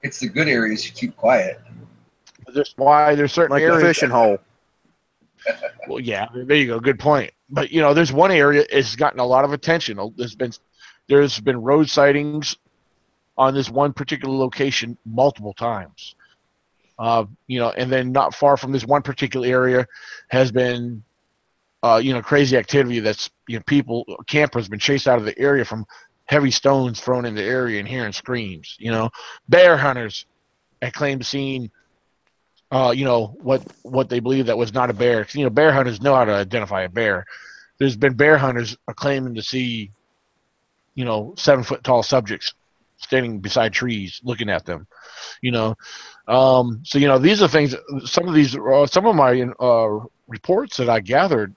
it's the good areas you keep quiet. That's why there's certain like areas. A fishing hole. Well, yeah, there you go. Good point. But you know, there's one area it's gotten a lot of attention. There's been road sightings on this one particular location multiple times. You know, and then not far from this one particular area has been, you know, crazy activity that's, you know, campers been chased out of the area from heavy stones thrown in the area and hearing screams. You know, bear hunters had claimed seeing, you know, what they believe that was not a bear. You know, bear hunters know how to identify a bear. There's been bear hunters claiming to see, you know, 7 foot tall subjects standing beside trees looking at them. You know, so you know, these are things. Some of my reports that I gathered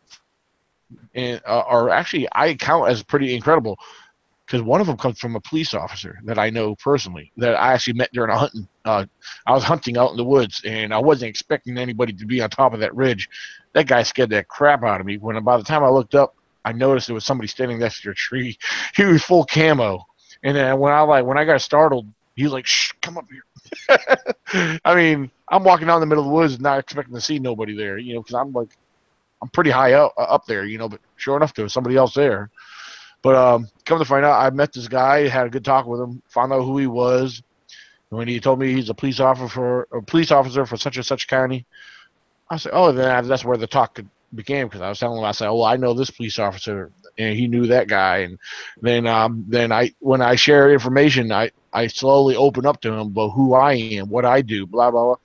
and are actually, I count as pretty incredible, because one of them comes from a police officer that I know personally, that I actually met during a hunting. I was hunting out in the woods, and I wasn't expecting anybody to be on top of that ridge. That guy scared the crap out of me. By the time I looked up, I noticed there was somebody standing next to a tree. He was full camo, and then when I got startled, he was like, "Shh, come up here." I mean, I'm walking down the middle of the woods, not expecting to see nobody there, you know, because I'm pretty high up there, you know. But sure enough, there was somebody else there. But come to find out, I met this guy, had a good talk with him, found out who he was. When he told me he's a police officer for such and such county, I said, "Oh, then that's where the talk began." Because I was telling him, I said, "Oh, well, I know this police officer, and he knew that guy." And then when I share information, I slowly open up to him about who I am, what I do, blah blah blah.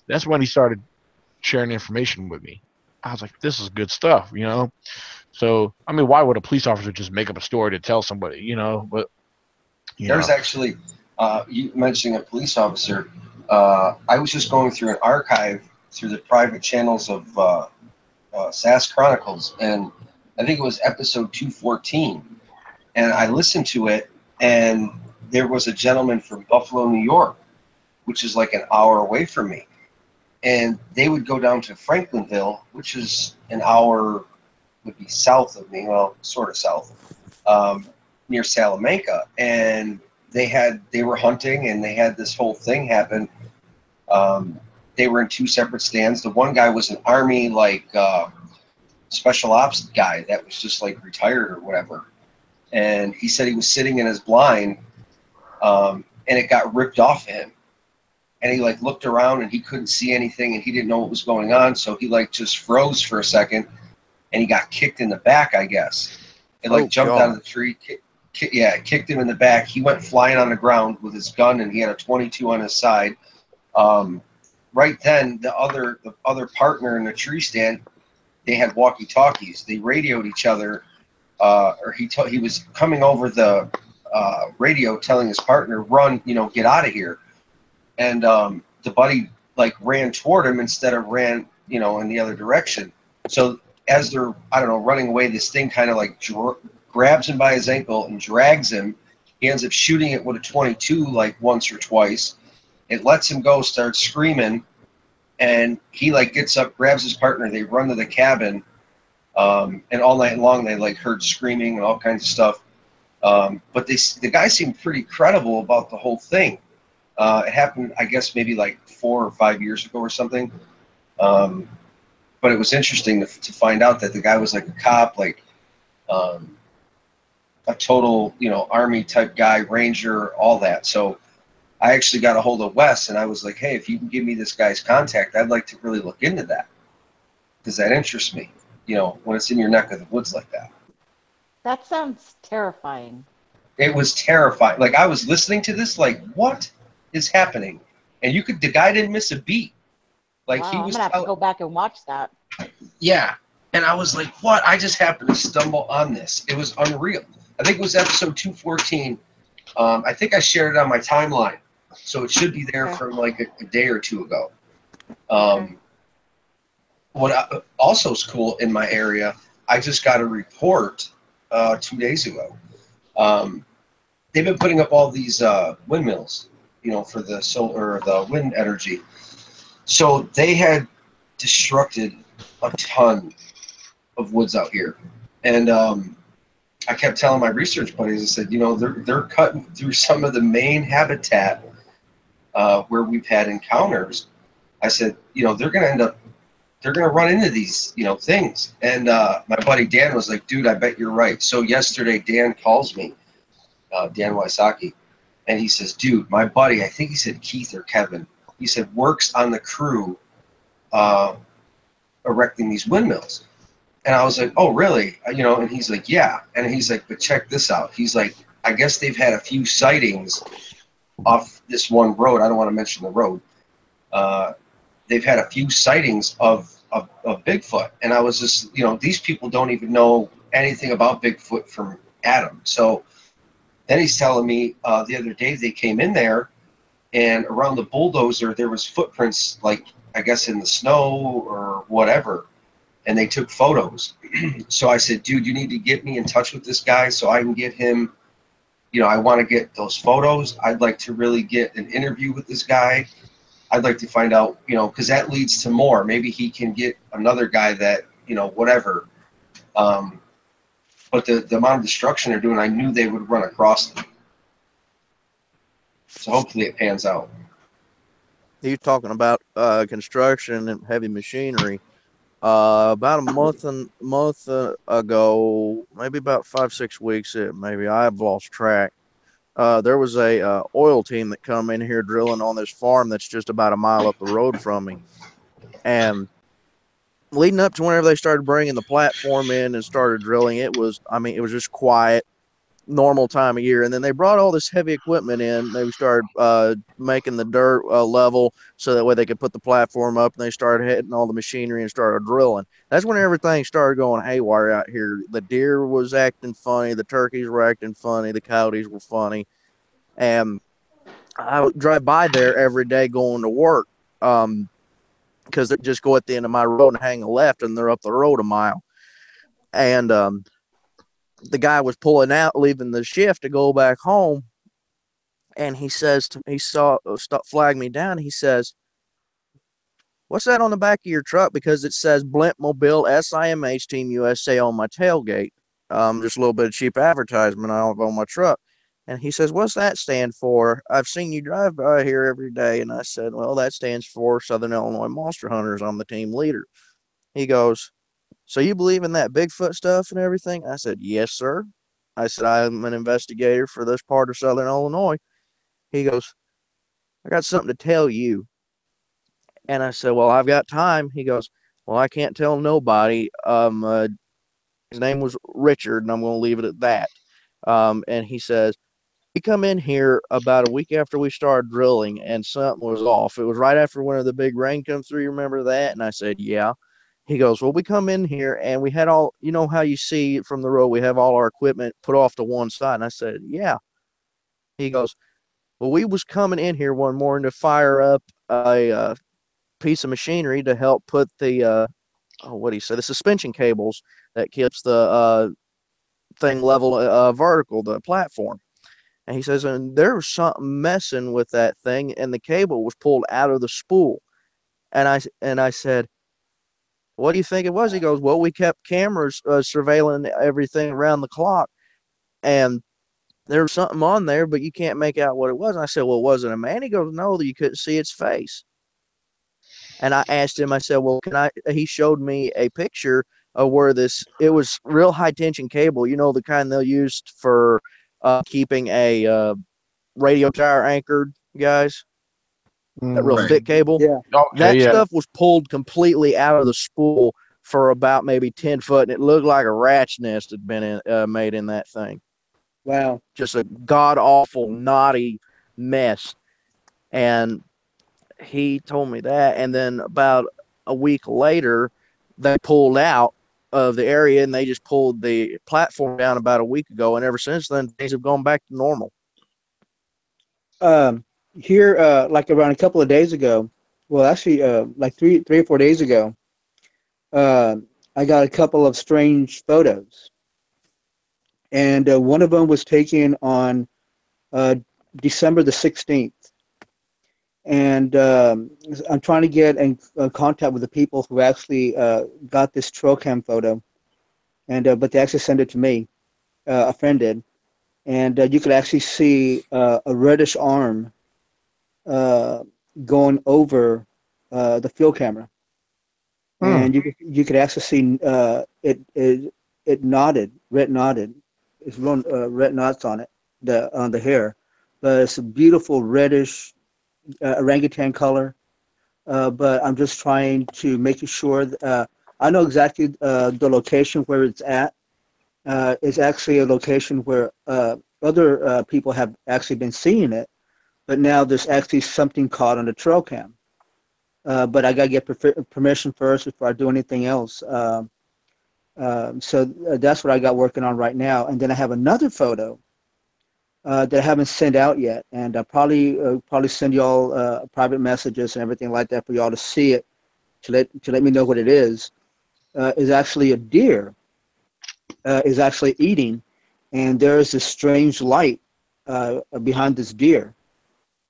That's when he started sharing information with me. I was like, "This is good stuff," you know. So, I mean, why would a police officer just make up a story to tell somebody, you know? But There's actually, you mentioning a police officer, I was just going through an archive through the private channels of SAS Chronicles, and I think it was episode 214, and I listened to it, and there was a gentleman from Buffalo, New York, which is like an hour away from me, and they would go down to Franklinville, which is an hour would be south of me, well, sort of south, near Salamanca, and they were hunting, and they had this whole thing happen. They were in two separate stands. The one guy was an Army special ops guy that was just like retired or whatever, and he said he was sitting in his blind, and it got ripped off him, and he like looked around and he couldn't see anything, and he didn't know what was going on, so he like just froze for a second, and he got kicked in the back, I guess. It like jumped out of the tree, kicked him in the back. He went flying on the ground with his gun, and he had a 22 on his side. Right then, the other partner in the tree stand, they had walkie-talkies. They radioed each other, or he was coming over the radio, telling his partner, "Run, get out of here." And the buddy like ran toward him instead of ran, in the other direction. So as they're, I don't know, running away, this thing kind of like grabs him by his ankle and drags him. He ends up shooting it with a 22 like once or twice. It lets him go, starts screaming, and he like gets up, grabs his partner. They run to the cabin, and all night long they like heard screaming and all kinds of stuff. But the guy seemed pretty credible about the whole thing. It happened, I guess, maybe like 4 or 5 years ago or something. But it was interesting to find out that the guy was like a cop, like a total, Army type guy, Ranger, all that. So I actually got a hold of Wes, and I was like, hey, if you can give me this guy's contact, I'd like to really look into that, because that interests me, when it's in your neck of the woods like that. That sounds terrifying. It was terrifying. Like, I was listening to this, like, what is happening? And the guy didn't miss a beat. Like, wow, he was I'm gonna have to go back and watch that. Yeah. And I was like, what? I just happened to stumble on this. It was unreal. I think it was episode 214. I think I shared it on my timeline. So it should be there from like a day or two ago. What also is cool in my area, I just got a report 2 days ago. They've been putting up all these windmills, for the solar or the wind energy. So they had destructed a ton of woods out here, and I kept telling my research buddies, I said, they're cutting through some of the main habitat where we've had encounters. I said, they're going to run into these, things. And my buddy Dan was like, dude, I bet you're right. So yesterday, Dan calls me, Dan Wysocki, and he says, dude, my buddy, I think he said Keith or Kevin, he said, works on the crew erecting these windmills. And I was like, oh, really? And he's like, yeah. And he's like, but check this out. He's like, I guess they've had a few sightings off this one road. I don't want to mention the road. They've had a few sightings of Bigfoot. And I was just, these people don't even know anything about Bigfoot from Adam. So then he's telling me the other day they came in there, and around the bulldozer there was footprints, like, I guess in the snow or whatever. And they took photos. So I said, dude, you need to get me in touch with this guy so I can get him, I want to get those photos. I'd like to really get an interview with this guy. I'd like to find out, because that leads to more. Maybe he can get another guy that, whatever. But the amount of destruction they're doing, I knew they would run across them. So hopefully it pans out. You're talking about construction and heavy machinery. About a month ago, maybe about 5-6 weeks, maybe I've lost track. There was a oil team that come in here drilling on this farm that's just about a mile up the road from me. And leading up to whenever they started bringing the platform in and started drilling, it was just quiet, normal time of year. And then they brought all this heavy equipment in. They started making the dirt level so that way they could put the platform up, and they started hitting all the machinery and started drilling. That's when everything started going haywire out here. The deer was acting funny, the turkeys were acting funny, the coyotes were funny. And I would drive by there every day going to work, because they just go at the end of my road and hang a left, and they're up the road a mile. And the guy was pulling out, leaving the shift to go back home, and he says to me, flagged me down. He says, what's that on the back of your truck? Because it says Blimp Mobile SIMH Team USA on my tailgate. Just a little bit of cheap advertisement on my truck. And he says, what's that stand for? I've seen you drive by here every day. And I said, well, that stands for Southern Illinois Monster Hunters. I'm the team leader. He goes, so you believe in that Bigfoot stuff and everything? I said, yes, sir. I said, I'm an investigator for this part of Southern Illinois. He goes, I got something to tell you. And I said, well, I've got time. He goes, well, I can't tell nobody. His name was Richard, and I'm going to leave it at that. And he says, we come in here about a week after we started drilling, and something was off. It was right after one of the big rain come through. You remember that? And I said, yeah. He goes, well, we come in here, and we had all, you know how you see from the road, we have all our equipment put off to one side. And I said, yeah. He goes, well, we was coming in here one morning to fire up a piece of machinery to help put the what do you say, the suspension cables that keeps the thing level vertical, the platform. And he says, and there was something messing with that thing, and the cable was pulled out of the spool. And I said, what do you think it was? He goes, well, we kept cameras surveilling everything around the clock, and there was something on there, but you can't make out what it was. And I said, well, was it a man? He goes, no, you couldn't see its face. And I asked him, I said, well, he showed me a picture of where it was real high tension cable, you know, the kind they'll use for keeping a radio tower anchored, guys. That real Right. thick cable. Yeah. Okay, That yeah. stuff was pulled completely out of the spool for about maybe 10 foot, and it looked like a rat's nest had been made in that thing. Wow. Just a god-awful, knotty mess. And he told me that, and then about a week later, they pulled out of the area, and they just pulled the platform down about a week ago, and ever since then, things have gone back to normal. Here, like around a couple of days ago, well, actually, like three or 4 days ago, I got a couple of strange photos, and one of them was taken on December the 16th. And I'm trying to get in contact with the people who actually got this trail cam photo, and but they actually sent it to me. A friend did, and you could actually see a reddish arm going over the field camera, and you could actually see it knotted, red knotted. It's red knots on it, on the hair, but it's a beautiful reddish orangutan color. But I'm just trying to make sure I know exactly the location where it's at. It's actually a location where other people have actually been seeing it, but now there's actually something caught on the trail cam. But I got to get permission first before I do anything else. So that's what I got working on right now. And then I have another photo that I haven't sent out yet, and I'll probably send y'all private messages and everything like that for y'all to see it, to let me know what it is. Is actually a deer is actually eating, and there is this strange light behind this deer,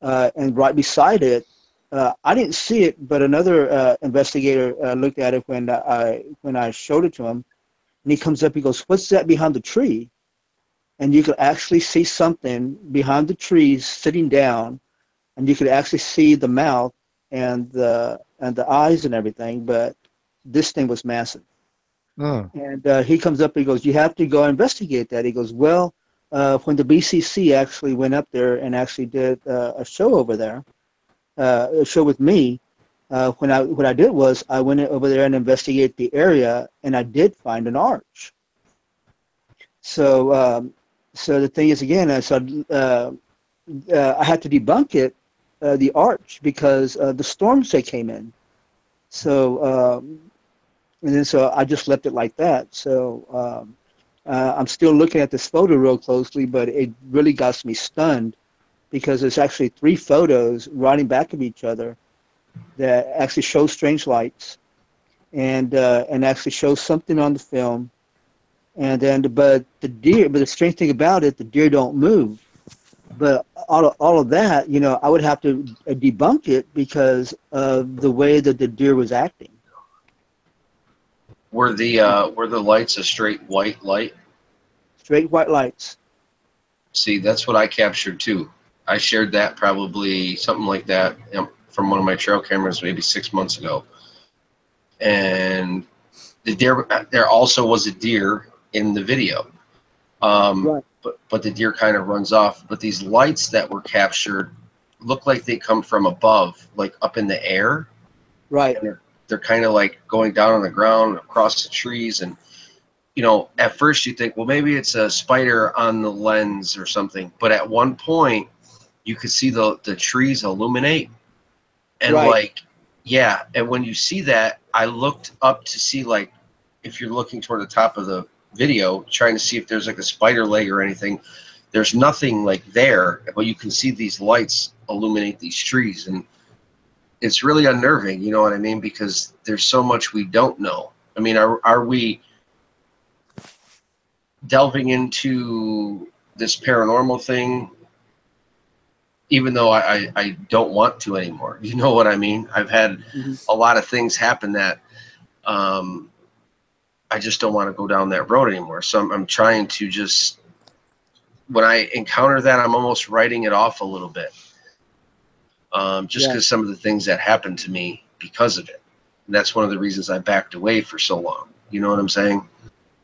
and right beside it, I didn't see it, but another investigator looked at it when I showed it to him, and he comes up, he goes, "What's that behind the tree?" And you could actually see something behind the trees sitting down, and you could actually see the mouth and the eyes and everything. But this thing was massive. And he comes up, he goes, "You have to go investigate that." He goes, "Well, when the BCC actually went up there and actually did a show over there, a show with me, what I did was I went over there and investigated the area, and I did find an arch." So so the thing is, again, I had to debunk it, the arch, because the storms that came in. So and then so I just left it like that. So I'm still looking at this photo real closely, but it really got me stunned because there's actually 3 photos riding back of each other that actually show strange lights and actually show something on the film. And then, but the strange thing about it, the deer don't move. But all of that, I would have to debunk it because of the way that the deer was acting. Were the lights a straight white light? Straight white lights. See, that's what I captured too. I shared that probably something like that from one of my trail cameras maybe 6 months ago. And there also was a deer in the video. Right. But the deer kind of runs off. But these lights that were captured look like they come from above, like up in the air. Right. And they're kind of like going down on the ground across the trees. And, at first you think, well, maybe it's a spider on the lens or something. But at one point, you could see the trees illuminate. And Right. and when you see that, I looked up to see, like, if you're looking toward the top of the video, trying to see if there's like a spider leg or anything. There's nothing like there, but you can see these lights illuminate these trees. And it's really unnerving, you know what I mean? Because there's so much we don't know. I mean, are we delving into this paranormal thing, even though I don't want to anymore? You know what I mean? I've had a lot of things happen that I just don't want to go down that road anymore. So I'm trying to just, when I encounter that, I'm almost writing it off a little bit. Just because some of the things that happened to me because of it. And that's one of the reasons I backed away for so long. You know what I'm saying?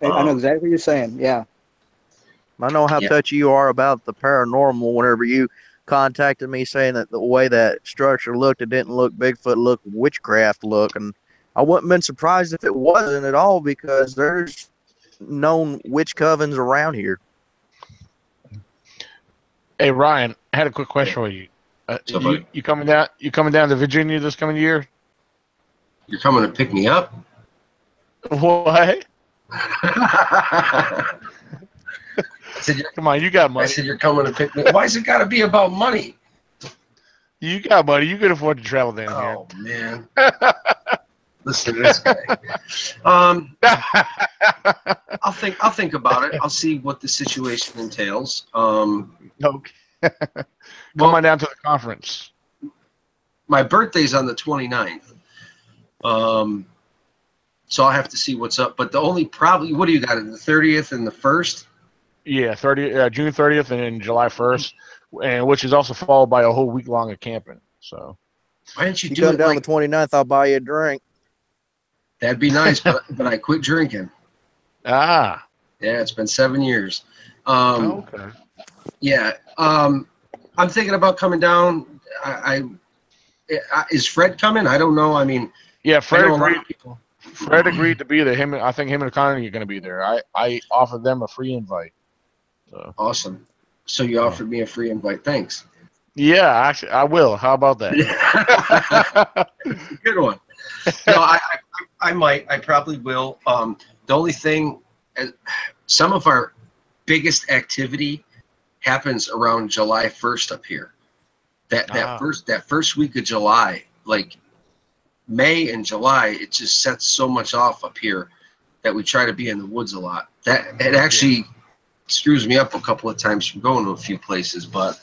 I know exactly what you're saying. Yeah. I know how touchy you are about the paranormal. Whenever you contacted me saying that the way that structure looked, it didn't look Bigfoot, looked witchcraft look. And I wouldn't have been surprised if it wasn't at all, because there's known witch covens around here. Hey, Ryan, I had a quick question for you. You coming down to Virginia this coming year? You're coming to pick me up? What? I said, come on, you got money. I said, you're coming to pick me up. Why has it got to be about money? You got money. You can afford to travel down here. Oh, man. Listen to this guy. I'll think about it. I'll see what the situation entails. Okay. Come on down to the conference. My birthday's on the 29th. So I'll have to see what's up. But the only probably, what do you got, the 30th and the 1st? Yeah, June 30th and then July 1st, and which is also followed by a whole week long of camping. So why didn't you do it down like the 29th? I'll buy you a drink. That'd be nice, but I quit drinking. Ah. Yeah, it's been 7 years. Okay. Yeah. I'm thinking about coming down. Is Fred coming? I don't know. I mean, yeah, Fred agreed to be there. I think him and Connie are going to be there. I offered them a free invite. So. Awesome. So you offered me a free invite. Thanks. Yeah, actually, I will. How about that? Good one. No, I might. I probably will. The only thing, some of our biggest activity happens around July 1st up here. That first week of July, like May and July, it just sets so much off up here that we try to be in the woods a lot. That it actually screws me up a couple of times from going to a few places, but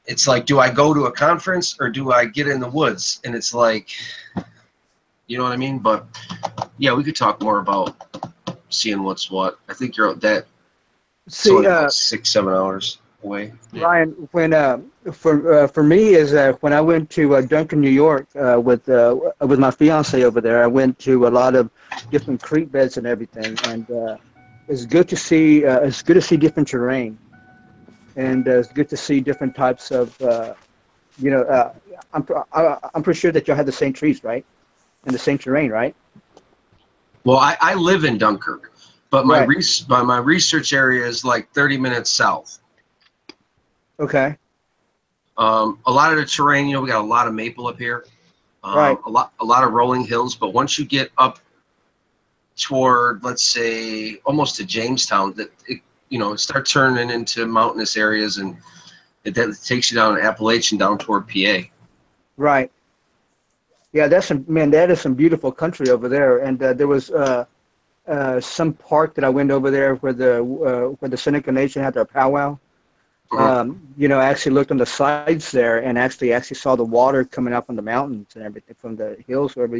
it's like, do I go to a conference or do I get in the woods? And it's like, you know what I mean? But yeah, we could talk more about seeing what's what. I think you're that. See, only about 6-7 hours away. Ryan, when for me is when I went to Duncan, New York, with my fiance over there, I went to a lot of different creek beds and everything, and it's good to see different terrain, and it's good to see different types of I'm pretty sure that y'all have the same trees, right, and the same terrain, right? Well, I live in Dunkirk, but my Right. research area is like 30 minutes south. Okay. A lot of the terrain, we got a lot of maple up here. Right. A lot of rolling hills, but once you get up toward, let's say, almost to Jamestown, that it starts turning into mountainous areas, and it takes you down Appalachian down toward PA. Right. Yeah, that is some beautiful country over there. And there was some park that I went over there where the Seneca Nation had their powwow. You know, I actually looked on the sides there and actually saw the water coming up on the mountains and everything from the hills, whatever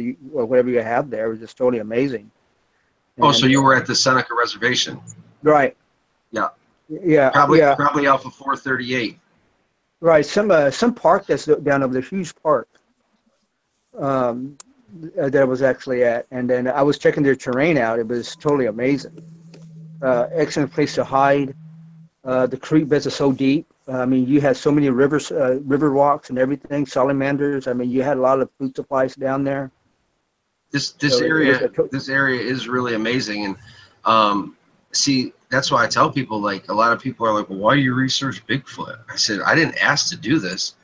you have there. It was just totally amazing. Oh, so And you were at the Seneca Reservation? right, Yeah. yeah, yeah, Probably off of 438. right. Some park that's down over the huge park. Um, that I was actually at, and then I was checking their terrain out. It was totally amazing. Excellent place to hide. The creek beds are so deep. I mean, you had so many rivers, river walks and everything, salamanders. I mean, you had a lot of food supplies down there. This So it was this area is really amazing, and see, that's why I tell people, like, a lot of people are like, well, why do you research Bigfoot? I said, I didn't ask to do this.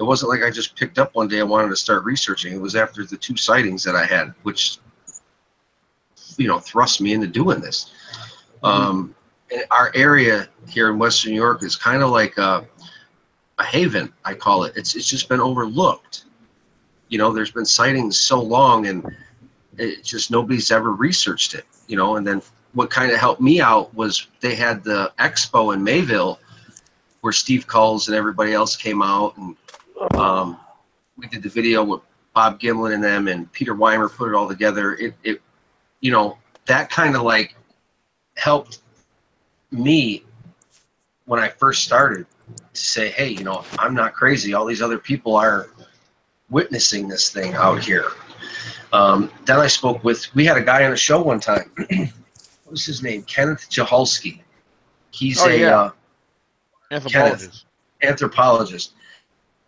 It wasn't like I just picked up one day and wanted to start researching. It was after the 2 sightings that I had, which, you know, thrust me into doing this. And our area here in Western New York is kind of like a haven, I call it. It's just been overlooked. You know, there's been sightings so long, and it just nobody's ever researched it. You know, and then what kind of helped me out was they had the expo in Mayville where Steve Culls and everybody else came out, and we did the video with Bob Gimlin and them, and Peter Weimer put it all together. It you know, that kind of like helped me when I first started to say, hey, you know, I'm not crazy. All these other people are witnessing this thing out here. Then I spoke with, we had a guy on a show one time. What was his name? Kenneth Jahalski. He's anthropologist.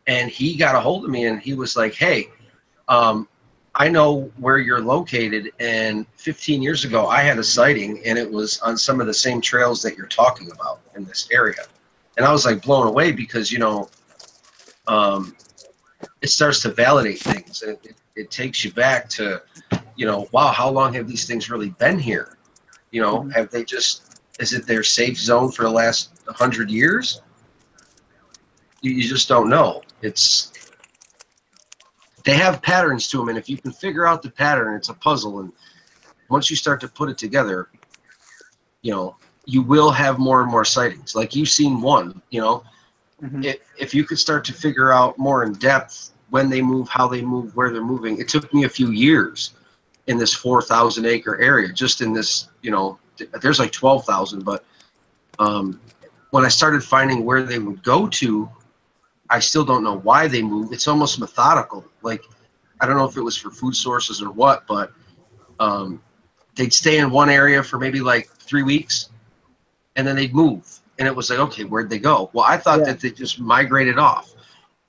And he got a hold of me and he was like, hey, I know where you're located, and 15 years ago I had a sighting, and it was on some of the same trails that you're talking about in this area. And I was like blown away because, you know, it starts to validate things. It takes you back to, you know, wow, how long have these things really been here? You know, have they just, is it their safe zone for the last 100 years? You just don't know. They have patterns to them, and if you can figure out the pattern, it's a puzzle. And once you start to put it together, you know, you will have more and more sightings. Like you've seen one, you know, if you could start to figure out more in depth when they move, how they move, where they're moving. It took me a few years in this 4,000 acre area, just in this, you know, there's like 12,000, but when I started finding where they would go to, I still don't know why they move. It's almost methodical. Like, I don't know if it was for food sources or what, but they'd stay in one area for maybe like 3 weeks, and then they'd move. And it was like, okay, where'd they go? Well, I thought that they just migrated off.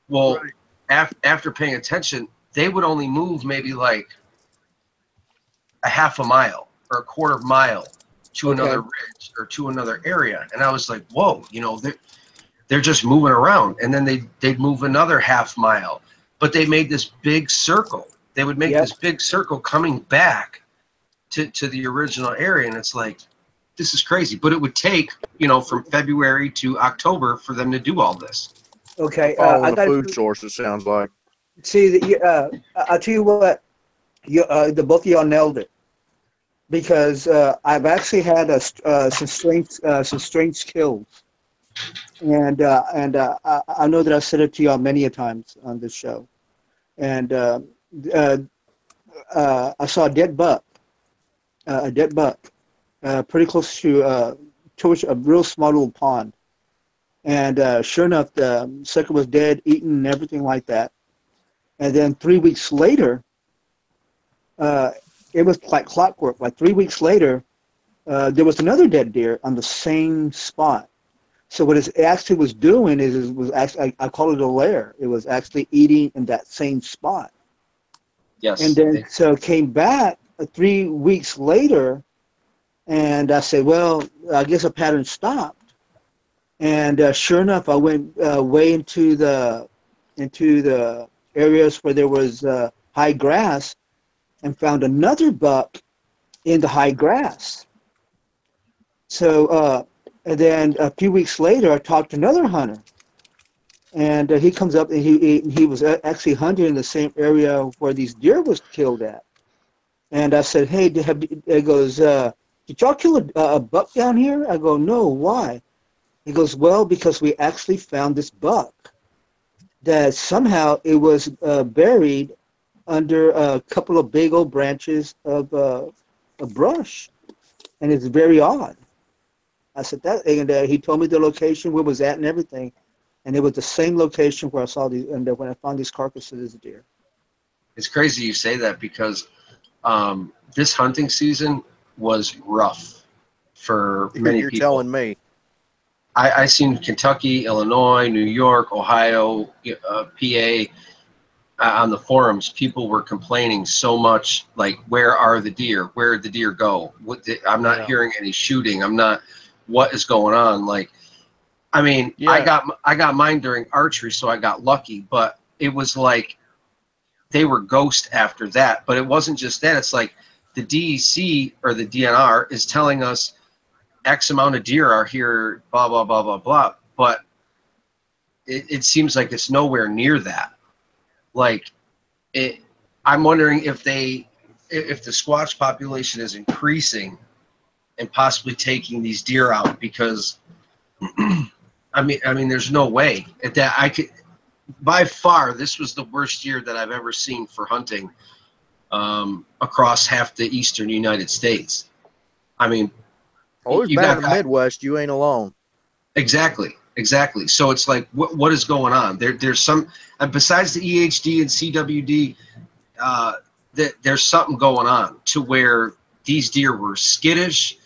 Well, after paying attention, they would only move maybe like a half a mile or a quarter mile to another ridge or to another area. And I was like, whoa, you know, they're just moving around. And then they'd move another half mile, but they made this big circle. They would make this big circle coming back to the original area. And it's like, this is crazy. But it would take, you know, from February to October for them to do all this. Okay. Following the food sources, sounds like. See, I'll tell you what, the both of y'all nailed it. Because I've actually had some strange kills. And I know that I've said it to y'all many a times on this show. And I saw a dead buck, pretty close to towards a real small little pond. And sure enough, the sucker was dead, eaten, and everything like that. And then 3 weeks later, it was like clockwork. Like 3 weeks later, there was another dead deer on the same spot. So what it actually was doing was actually, I call it a lair. It was actually eating in that same spot. Yes. And then so came back 3 weeks later, and I said, well, I guess a pattern stopped. And sure enough, I went way into the areas where there was high grass, and found another buck in the high grass. So. And then a few weeks later, I talked to another hunter, and he comes up and he was actually hunting in the same area where these deer was killed at. And I said, "Hey, he goes, did y'all kill a buck down here?" I go, "No, why?" He goes, well, because we actually found this buck that somehow it was buried under a couple of big old branches of a brush, and it's very odd. I said that, and he told me the location where it was at and everything, and it was the same location where I saw these, and when I found these carcasses of deer. It's crazy you say that because this hunting season was rough for many You're people. telling me. I seen Kentucky, Illinois, New York, Ohio, PA on the forums. People were complaining so much, like, where are the deer? Where did the deer go? I'm not hearing any shooting. I'm not. What is going on? Like, I mean, I got mine during archery, so I got lucky. But it was like they were ghost after that. But it wasn't just that. It's like the DEC or the DNR is telling us X amount of deer are here, blah, blah, blah, blah, blah. But it seems like it's nowhere near that. Like, I'm wondering if the Squatch population is increasing and possibly taking these deer out because, I mean, there's no way that I could. By far, this was the worst year that I've ever seen for hunting across half the eastern United States. I mean, Always been in the Midwest. You ain't alone. Exactly. So it's like, what is going on? There's some, besides the EHD and CWD, there's something going on to where these deer were skittish,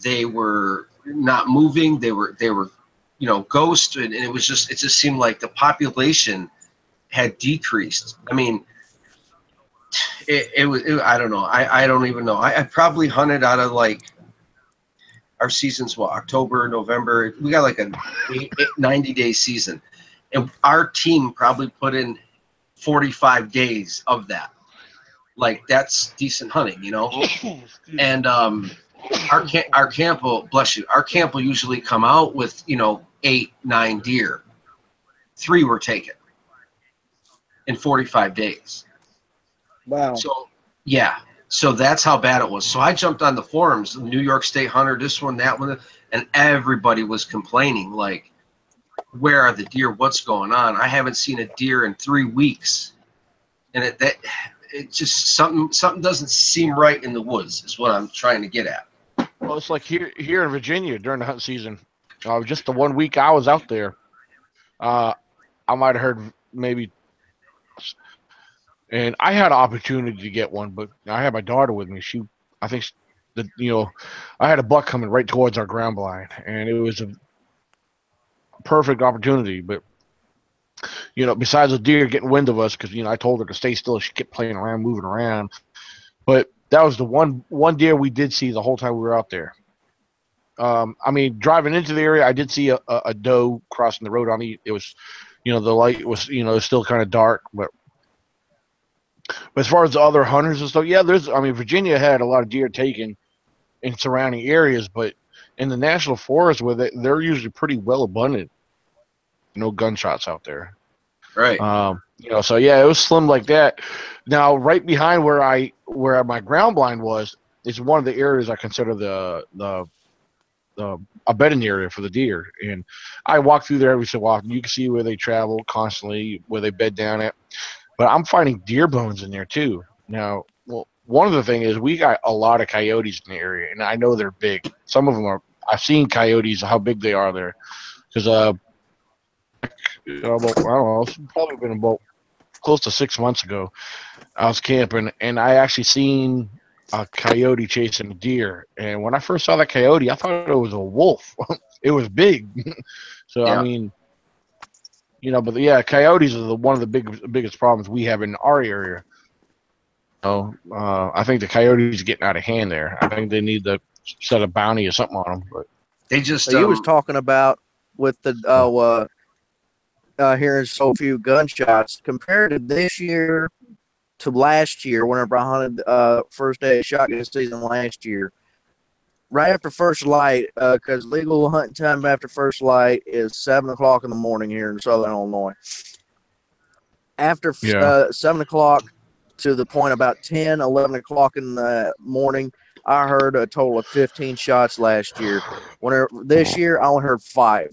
they were not moving, they were ghost, and it just seemed like the population had decreased. I mean, it was I don't know. I don't even know. I probably hunted out of, like, our season's October, November. We got like a 90-day season, and our team probably put in 45 days of that. Like, that's decent hunting, And our camp will, bless you, our camp will usually come out with 8, 9 deer. 3 were taken in 45 days. Wow. So yeah. So that's how bad it was. So I jumped on the forums, New York State Hunter, this one, that one, and everybody was complaining, like, where are the deer? What's going on? I haven't seen a deer in 3 weeks. And it just, something doesn't seem right in the woods is what I'm trying to get at. Well, it's like here in Virginia during the hunt season. Just the 1 week I was out there, I might have heard maybe. And I had an opportunity to get one, but I had my daughter with me. I think, I had a buck coming right towards our ground blind, and it was a perfect opportunity. But, besides the deer getting wind of us, because, I told her to stay still, she kept playing around, moving around. But that was the one deer we did see the whole time we were out there. I mean, driving into the area, I did see a doe crossing the road on me. It was, the light was, still kind of dark, but as far as the other hunters and stuff, Virginia had a lot of deer taken in surrounding areas, but in the national forest, they're usually pretty well abundant. No gunshots out there. Right. So yeah, it was slim like that. Now, right behind where my ground blind was, is one of the areas I consider the a bedding area for the deer. And I walk through there every so often. You can see where they travel constantly, where they bed down at. But I'm finding deer bones in there too. Now, well, one of the things is we got a lot of coyotes in the area, and I know they're big. Some of them are. I've seen coyotes, how big they are there. Because I don't know, it's probably been about close to 6 months ago. I was camping, and I actually seen a coyote chasing a deer. And when I first saw that coyote, I thought it was a wolf. It was big. So yeah. I mean. But yeah, coyotes are one of the biggest problems we have in our area. I think the coyotes are getting out of hand there. I think they need to set a bounty or something on them. But they just. He was talking about with the hearing so few gunshots compared to this year to last year. Whenever I hunted first day of shotgun season last year. Right after first light, because legal hunting time after first light is 7 o'clock in the morning here in Southern Illinois. After 7 o'clock to the point about 10, 11 o'clock in the morning, I heard a total of 15 shots last year. This year, I only heard 5.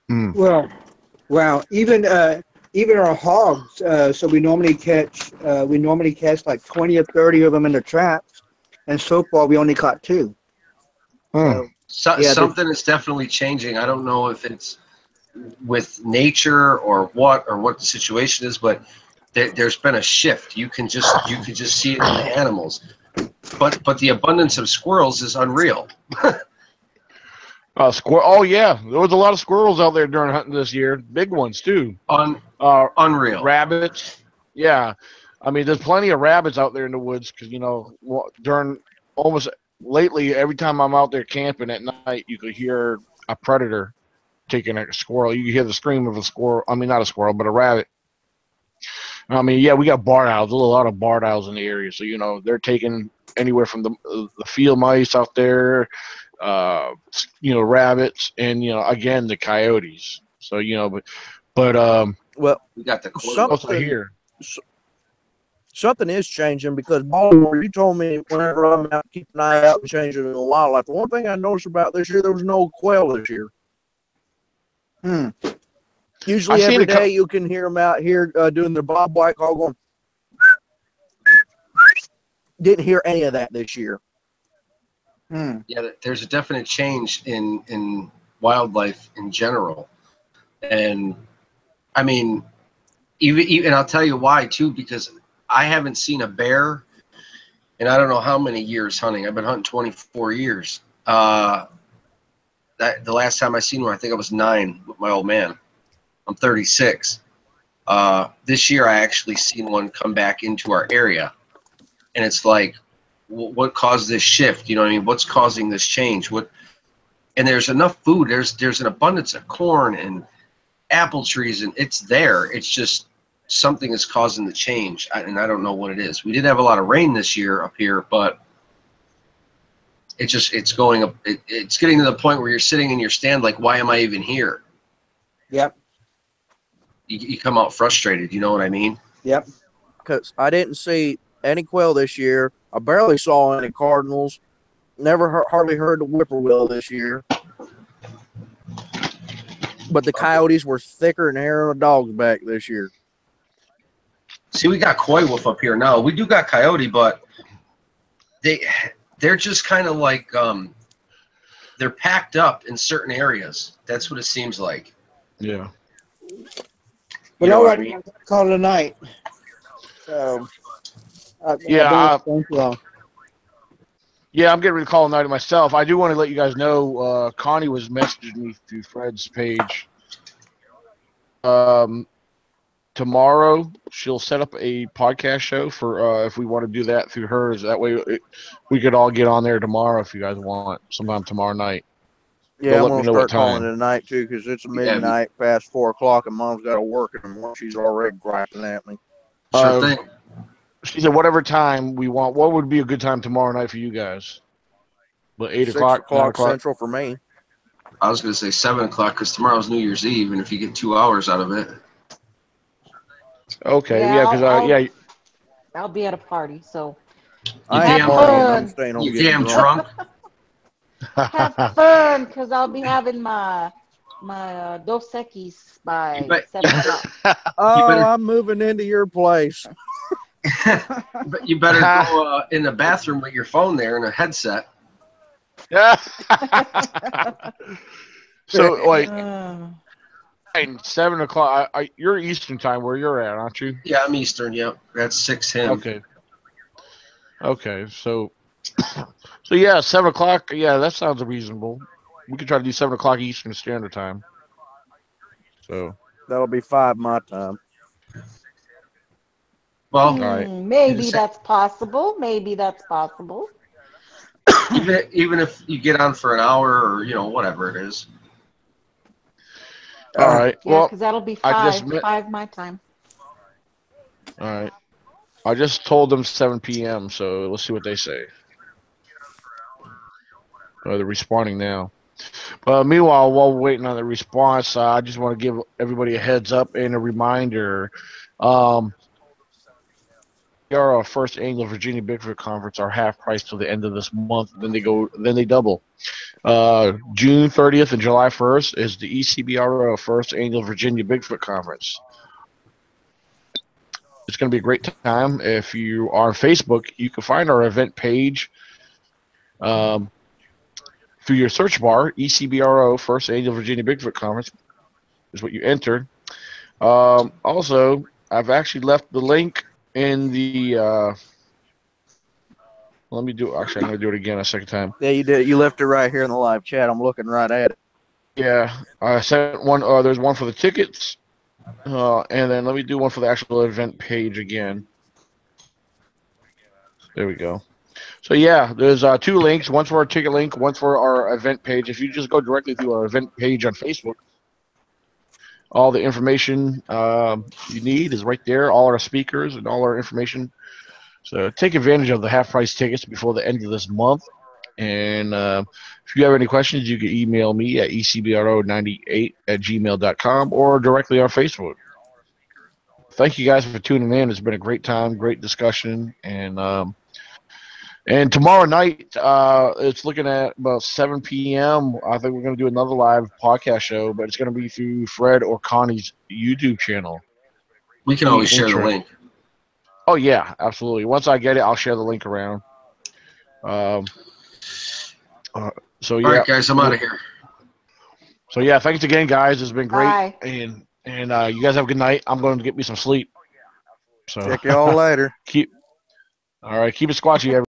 Well, wow. Even our hogs. So we normally catch like 20 or 30 of them in the traps, and so far we only caught 2. So yeah, Something is definitely changing. I don't know if it's with nature or what the situation is, but there's been a shift. You can just see it in the animals. But the abundance of squirrels is unreal. Squirrel. Oh yeah, there was a lot of squirrels out there during hunting this year. Big ones too. Unreal. Rabbits. Yeah, I mean, there's plenty of rabbits out there in the woods because during almost lately, every time I'm out there camping at night, you could hear a predator taking a squirrel. You could hear the scream of a squirrel. I mean, not a squirrel, but a rabbit. I mean, yeah, we got barred owls. There's a lot of barred owls in the area, so they're taking anywhere from the field mice out there, rabbits, and again the coyotes. So but Well, We got the also here. something is changing because Baltimore, you told me whenever I'm out, keep an eye out and changing in the wildlife. The one thing I noticed about this year, there was no quail this year. Usually every day you can hear them out here doing their bob white call going. Didn't hear any of that this year. Yeah, there's a definite change in wildlife in general, and I mean, even I'll tell you why too, because I haven't seen a bear in I don't know how many years hunting. I've been hunting 24 years. The last time I seen one, I think I was 9 with my old man. I'm 36. This year, I actually seen one come back into our area, and it's like, what caused this shift? You know what I mean? What's causing this change? And there's enough food. There's an abundance of corn and apple trees, and it's there. It's just something is causing the change, and I don't know what it is. We did have a lot of rain this year up here, but it's going up. It's getting to the point where you're sitting in your stand like, why am I even here? Yep. You come out frustrated. You know what I mean? Yep. Because I didn't see any quail this year. I barely saw any cardinals. Hardly heard the whippoorwill this year. But the coyotes were thicker than hair on a dog's back this year. See, we got coy wolf up here now. We do got coyote, but they're just kind of like they're packed up in certain areas. That's what it seems like. Yeah. But all right, I mean? Call it a night. So yeah, thank you all. Yeah, I'm getting ready to call a night myself. I do want to let you guys know, Connie was messaging me through Fred's page. Tomorrow, she'll set up a podcast show for if we want to do that through hers. That way, we could all get on there tomorrow if you guys want, sometime tomorrow night. Yeah, I'm going to start calling it a night, too, because it's midnight past 4 o'clock, and Mom's got to work in the morning. She's already griping at me. Sure thing. She said whatever time we want. What would be a good time tomorrow night for you guys? But 8 o'clock? 6 o'clock Central for me. I was going to say 7 o'clock because tomorrow's New Year's Eve, and if you get 2 hours out of it. Okay, yeah, because I'll be at a party, so I'm staying home. You damn drunk. Have fun, because I'll be having my Dos Equis by 7 o'clock. I'm moving into your place. But you better go in the bathroom with your phone there and a headset. Yeah. So, like, 7 o'clock. You're Eastern time where you're at, aren't you? Yeah, I'm Eastern. Yep, that's 6 him. Okay. So yeah, 7 o'clock. Yeah, that sounds reasonable. We could try to do 7 o'clock Eastern Standard Time. So that'll be 5 my time. Well, maybe that's possible. Maybe that's possible. Even if you get on for an hour or whatever it is. All right. Yeah, because that'll be 5 my time. All right. I just told them 7 p.m. So let's see what they say. They're responding now. Meanwhile, while we're waiting on the response, I just want to give everybody a heads up and a reminder. Our first annual Virginia Bigfoot Conference are half price till the end of this month. Then they double. June 30th and July 1st is the E.C.B.R.O First Annual Virginia Bigfoot Conference. It's going to be a great time. If you are on Facebook, you can find our event page through your search bar. E.C.B.R.O First Annual Virginia Bigfoot Conference is what you entered. Also, I've actually left the link in the. Let me do. Actually, I'm going to do it again a second time. Yeah, you did. You left it right here in the live chat. I'm looking right at it. Yeah, I sent one. There's one for the tickets, and then let me do one for the actual event page again. There we go. So yeah, there's 2 links. One's for our ticket link, one's for our event page. If you just go directly to our event page on Facebook, all the information you need is right there. All our speakers and all our information. So take advantage of the half-price tickets before the end of this month. And if you have any questions, you can email me at ecbro98@gmail.com or directly on Facebook. Thank you guys for tuning in. It's been a great time, great discussion, and tomorrow night it's looking at about 7 p.m. I think we're going to do another live podcast show, but it's going to be through Fred or Connie's YouTube channel. We can always share the link. Oh yeah, absolutely. Once I get it, I'll share the link around. So yeah, all right, guys, I'm out of here. So yeah, thanks again, guys. It's been great, Bye. and you guys have a good night. I'm going to get me some sleep. So Check y'all later. Keep it squatchy, everybody.